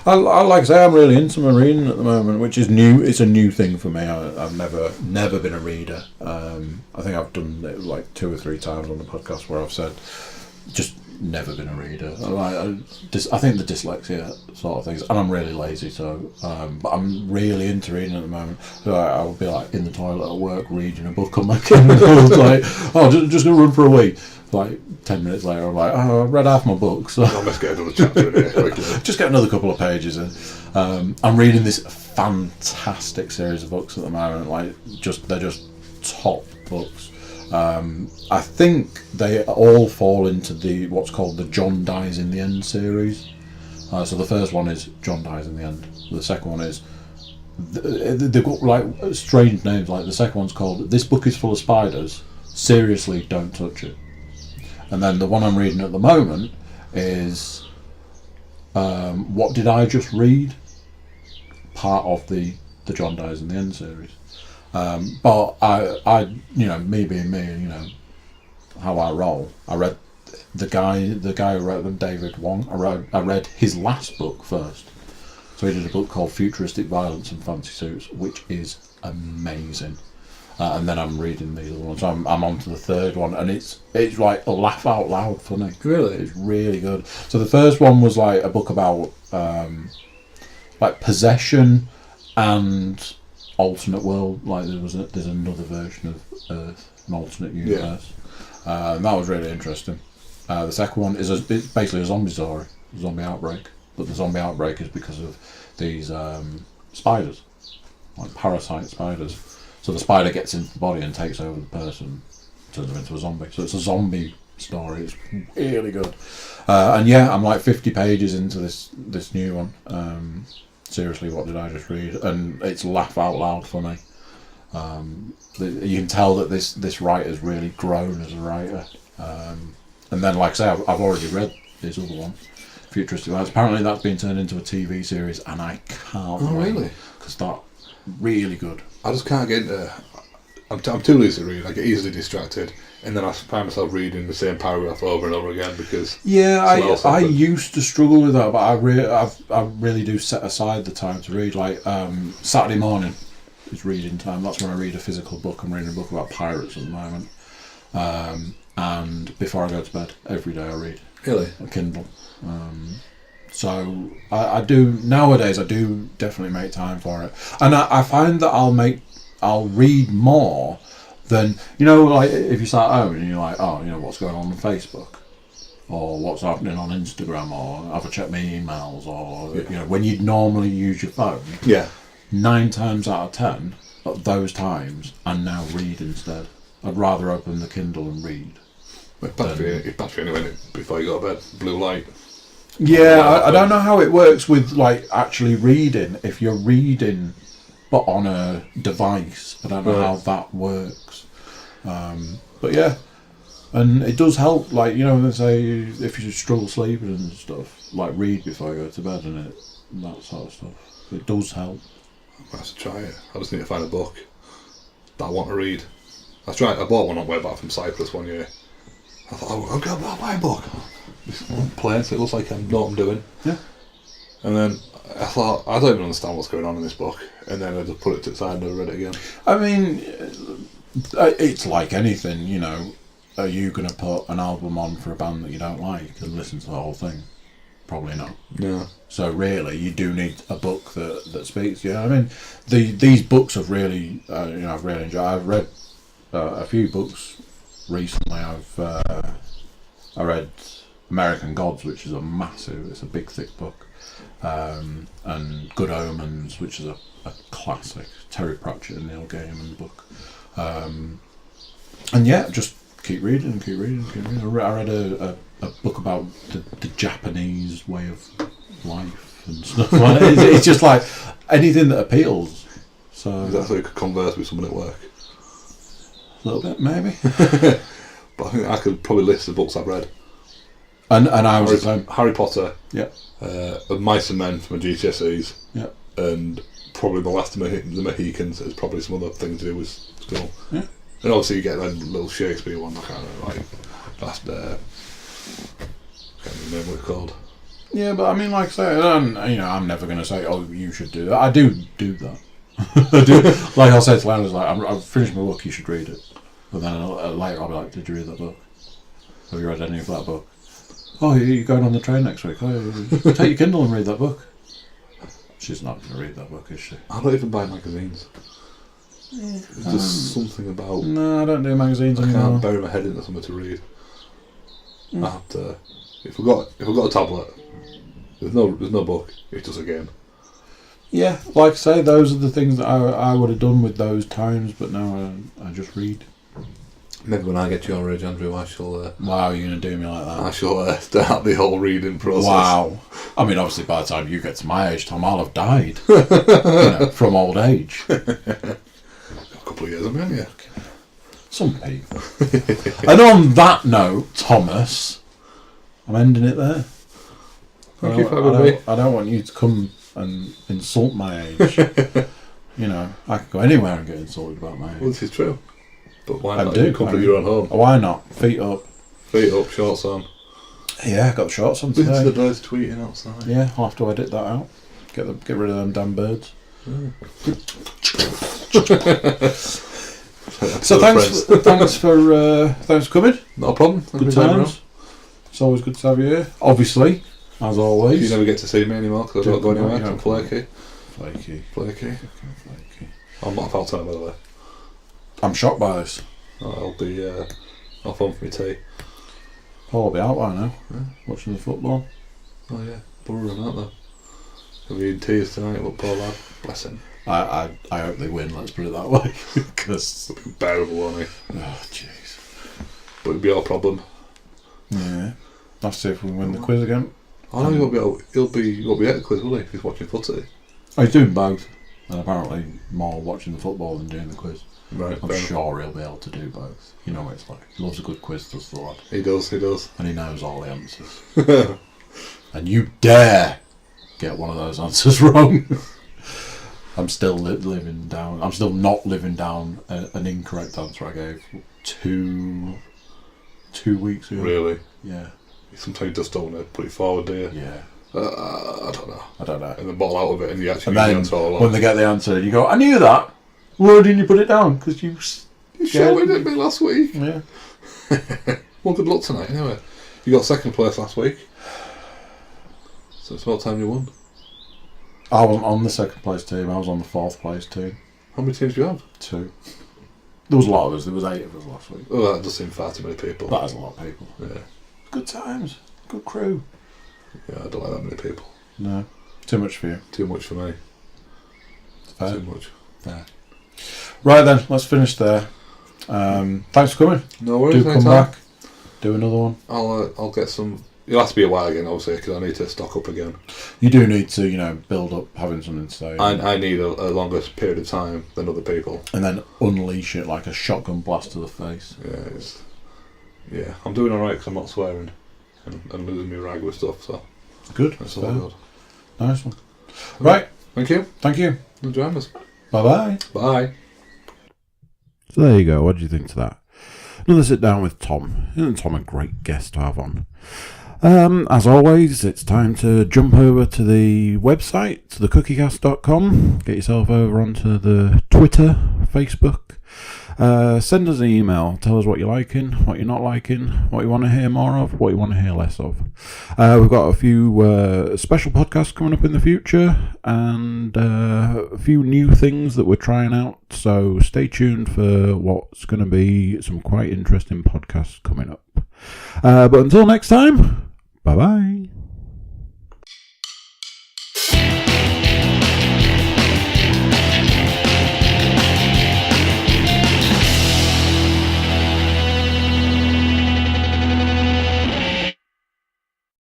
I like I say, I'm really into my reading at the moment, which is new. It's a new thing for me. I've never been a reader. I think I've done it like 2 or 3 times on the podcast where I've said just never been a reader. I think the dyslexia sort of things, and I'm really lazy, so but I'm really into reading at the moment. So I would be like in the toilet at work reading a book on my Kindle, like, just gonna run for a week. Like 10 minutes later, I'm like, I read half my book, so I must get another chapter in here quickly. Just get another couple of pages in. I'm reading this fantastic series of books at the moment. Like, they're just top books. I think they all fall into what's called the John Dies in the End series. So the first one is John Dies in the End. The second one is they've got like strange names. Like the second one's called This Book is Full of Spiders. Seriously, don't touch it. And then the one I'm reading at the moment is What Did I Just Read? Part of the John Dies in the End series. But I me being me, how I roll. I read the guy who wrote them, David Wong. I read his last book first. So he did a book called Futuristic Violence and Fancy Suits, which is amazing. And then I'm reading these other ones. So I'm on to the third one, and it's like a laugh out loud funny. Really? It's really good. So the first one was like a book about like possession and alternate world, like there's another version of Earth, an alternate universe. And that was really interesting. The second one is it's basically a zombie story, zombie outbreak, but the zombie outbreak is because of these spiders, like parasite spiders. So the spider gets into the body and takes over the person, turns them into a zombie. So it's a zombie story. It's really good. And yeah, I'm like 50 pages into this new one. Seriously, what did I just read? And it's laugh out loud funny. You can tell that this writer's really grown as a writer. And then, like I say, I've already read this other one, Futuristic Lights. Apparently that's been turned into a TV series, and I can't wait. Really? Because that's really good. I just can't get into... I'm too lazy to read. I get easily distracted, and then I find myself reading the same paragraph over and over again because... Yeah, I used to struggle with that, but I really do set aside the time to read. Like Saturday morning is reading time. That's when I read a physical book. I'm reading a book about pirates at the moment. And before I go to bed, every day I read. Really? A Kindle. So I do nowadays. I do definitely make time for it, and I find that I'll read more than, like if you start home and you're like, oh, what's going on Facebook, or what's happening on Instagram, or have a check my emails, or when you'd normally use your phone. Yeah. 9 times out of 10 at those times, I now read instead. I'd rather open the Kindle and read. It's bad for you anyway before you go to bed. Blue light. Yeah, I don't know how it works with like actually reading. If you're reading, but on a device, I don't know how that works. But yeah, and it does help. Like they say, if you struggle sleeping and stuff, like read before you go to bed, and that sort of stuff. It does help. I have to try it. I just need to find a book that I want to read. I bought one on way back from Cyprus one year. I thought, I'll buy a book. It's plain, so it looks like I know what I'm doing. Yeah. And then I thought, I don't even understand what's going on in this book. And then I just put it to the side and never read it again. I mean, it's like anything, Are you going to put an album on for a band that you don't like and listen to the whole thing? Probably not. Yeah. So really, you do need a book that speaks. I mean, these books have really, I've really enjoyed. I've read a few books recently. I read American Gods, which is it's a big thick book, and Good Omens, which is a classic, Terry Pratchett and Neil Gaiman book, and yeah, just keep reading. I read a book about the Japanese way of life and stuff like that. It's just like anything that appeals. So that's how you could converse with someone at work. A little bit, maybe. But I think I could probably list the books I've read. And I was Harry Potter. Yeah. Mice and Men from my GCSEs. Yeah. And probably The Last of the Mohicans is probably some other thing to do with school. Yeah. And obviously you get that little Shakespeare one. I can't remember, I can't remember what it's called. Yeah, but I mean, like I say, I'm never going to say, oh, you should do that. I do that. I do. Like I'll say to Leonard, I've finished my book, you should read it. But then later I'll be like, did you read that book? Have you read any of that book? Oh, you're going on the train next week. Oh, take your Kindle and read that book. She's not going to read that book, is she? I don't even buy magazines. There's just something about... No, I don't do magazines anymore. I can't bury my head into something to read. I have to... If we've got a tablet, there's no book, it's just a game. Yeah, like I say, those are the things that I would have done with those times, but now I just read. Maybe when I get to your age, Andrew, I shall... Wow, you're going to do me like that? I shall start the whole reading process. Wow. I mean, obviously, by the time you get to my age, Tom, I'll have died. From old age. A couple of years, I mean, yeah. Some people. And on that note, Thomas, I'm ending it there. Thank you for having me. I don't want you to come and insult my age. I could go anywhere and get insulted about my age. Well, this is true. But why not? You come to your own home. Why not? Feet up. Feet up, shorts on. Yeah, I got the shorts on today. Listen to the birds tweeting outside. Yeah, I'll have to edit that out. Get rid of them damn birds. So thanks for coming. Not a problem. Good times. It's always good to have you here. Obviously, as always. You never get to see me anymore because I don't go anywhere. I'm flaky. Flaky. Flaky. Flaky. I'm not a foul time, by the way. I'm shocked by this. I'll be off on for my tea. Paul will be out by now, watching the football. Oh yeah, boring, aren't they? He'll be eating teas tonight, but poor lad. Bless him. I hope they win, let's put it that way. Because... Bearable, won't he? Oh, jeez. But it'll be our problem. Yeah. Let's see if we can win the quiz again. I know he won't be at the quiz, will he, if he's watching footy? Oh, he's doing both. And apparently more watching the football than doing the quiz. Right. I'm sure he'll be able to do both. You know what it's like. He loves a good quiz, does the lad. He does. And he knows all the answers. And you dare get one of those answers wrong. I'm still living down. I'm still not living down an incorrect answer I gave 2 weeks ago. Really? Yeah. Sometimes you just don't want to put it forward, do you? Yeah. I don't know. And the ball out of it, and you actually and get then the answer all along. when they get the answer, you go, I knew that. Why didn't you put it down? Because you shouted at me last week. Yeah. Well, good luck tonight, anyway. You got second place last week. So it's about time you won. I wasn't on the second place team. I was on the fourth place team. How many teams do you have? 2. There was a lot of us. There was 8 of us last week. Oh, that does seem far too many people. That is a lot of people. Yeah. Good times. Good crew. Yeah, I don't like that many people. No. Too much for you. Too much for me. Fair. Too much. Fair. Right then, let's finish there. Thanks for coming. No worries. Do come back. Do another one. I'll get some. It'll have to be a while again, obviously, because I need to stock up again. You do need to, build up having something to say. I need a longer period of time than other people. And then unleash it like a shotgun blast to the face. Yeah, I'm doing alright because I'm not swearing and losing my rag with stuff, so. Good. That's all good. Nice one. Right. Thank you. Thank you. Enjoy us. Bye-bye. Bye. So there you go. What do you think to that? Another sit down with Tom. Isn't Tom a great guest to have on? As always, it's time to jump over to the website, to thecookiecast.com. Get yourself over onto the Twitter, Facebook. Send us an email. Tell us what you're liking, what you're not liking, what you want to hear more of, what you want to hear less of. We've got a few special podcasts coming up in the future and a few new things that we're trying out. So stay tuned for what's going to be some quite interesting podcasts coming up. But until next time, bye-bye.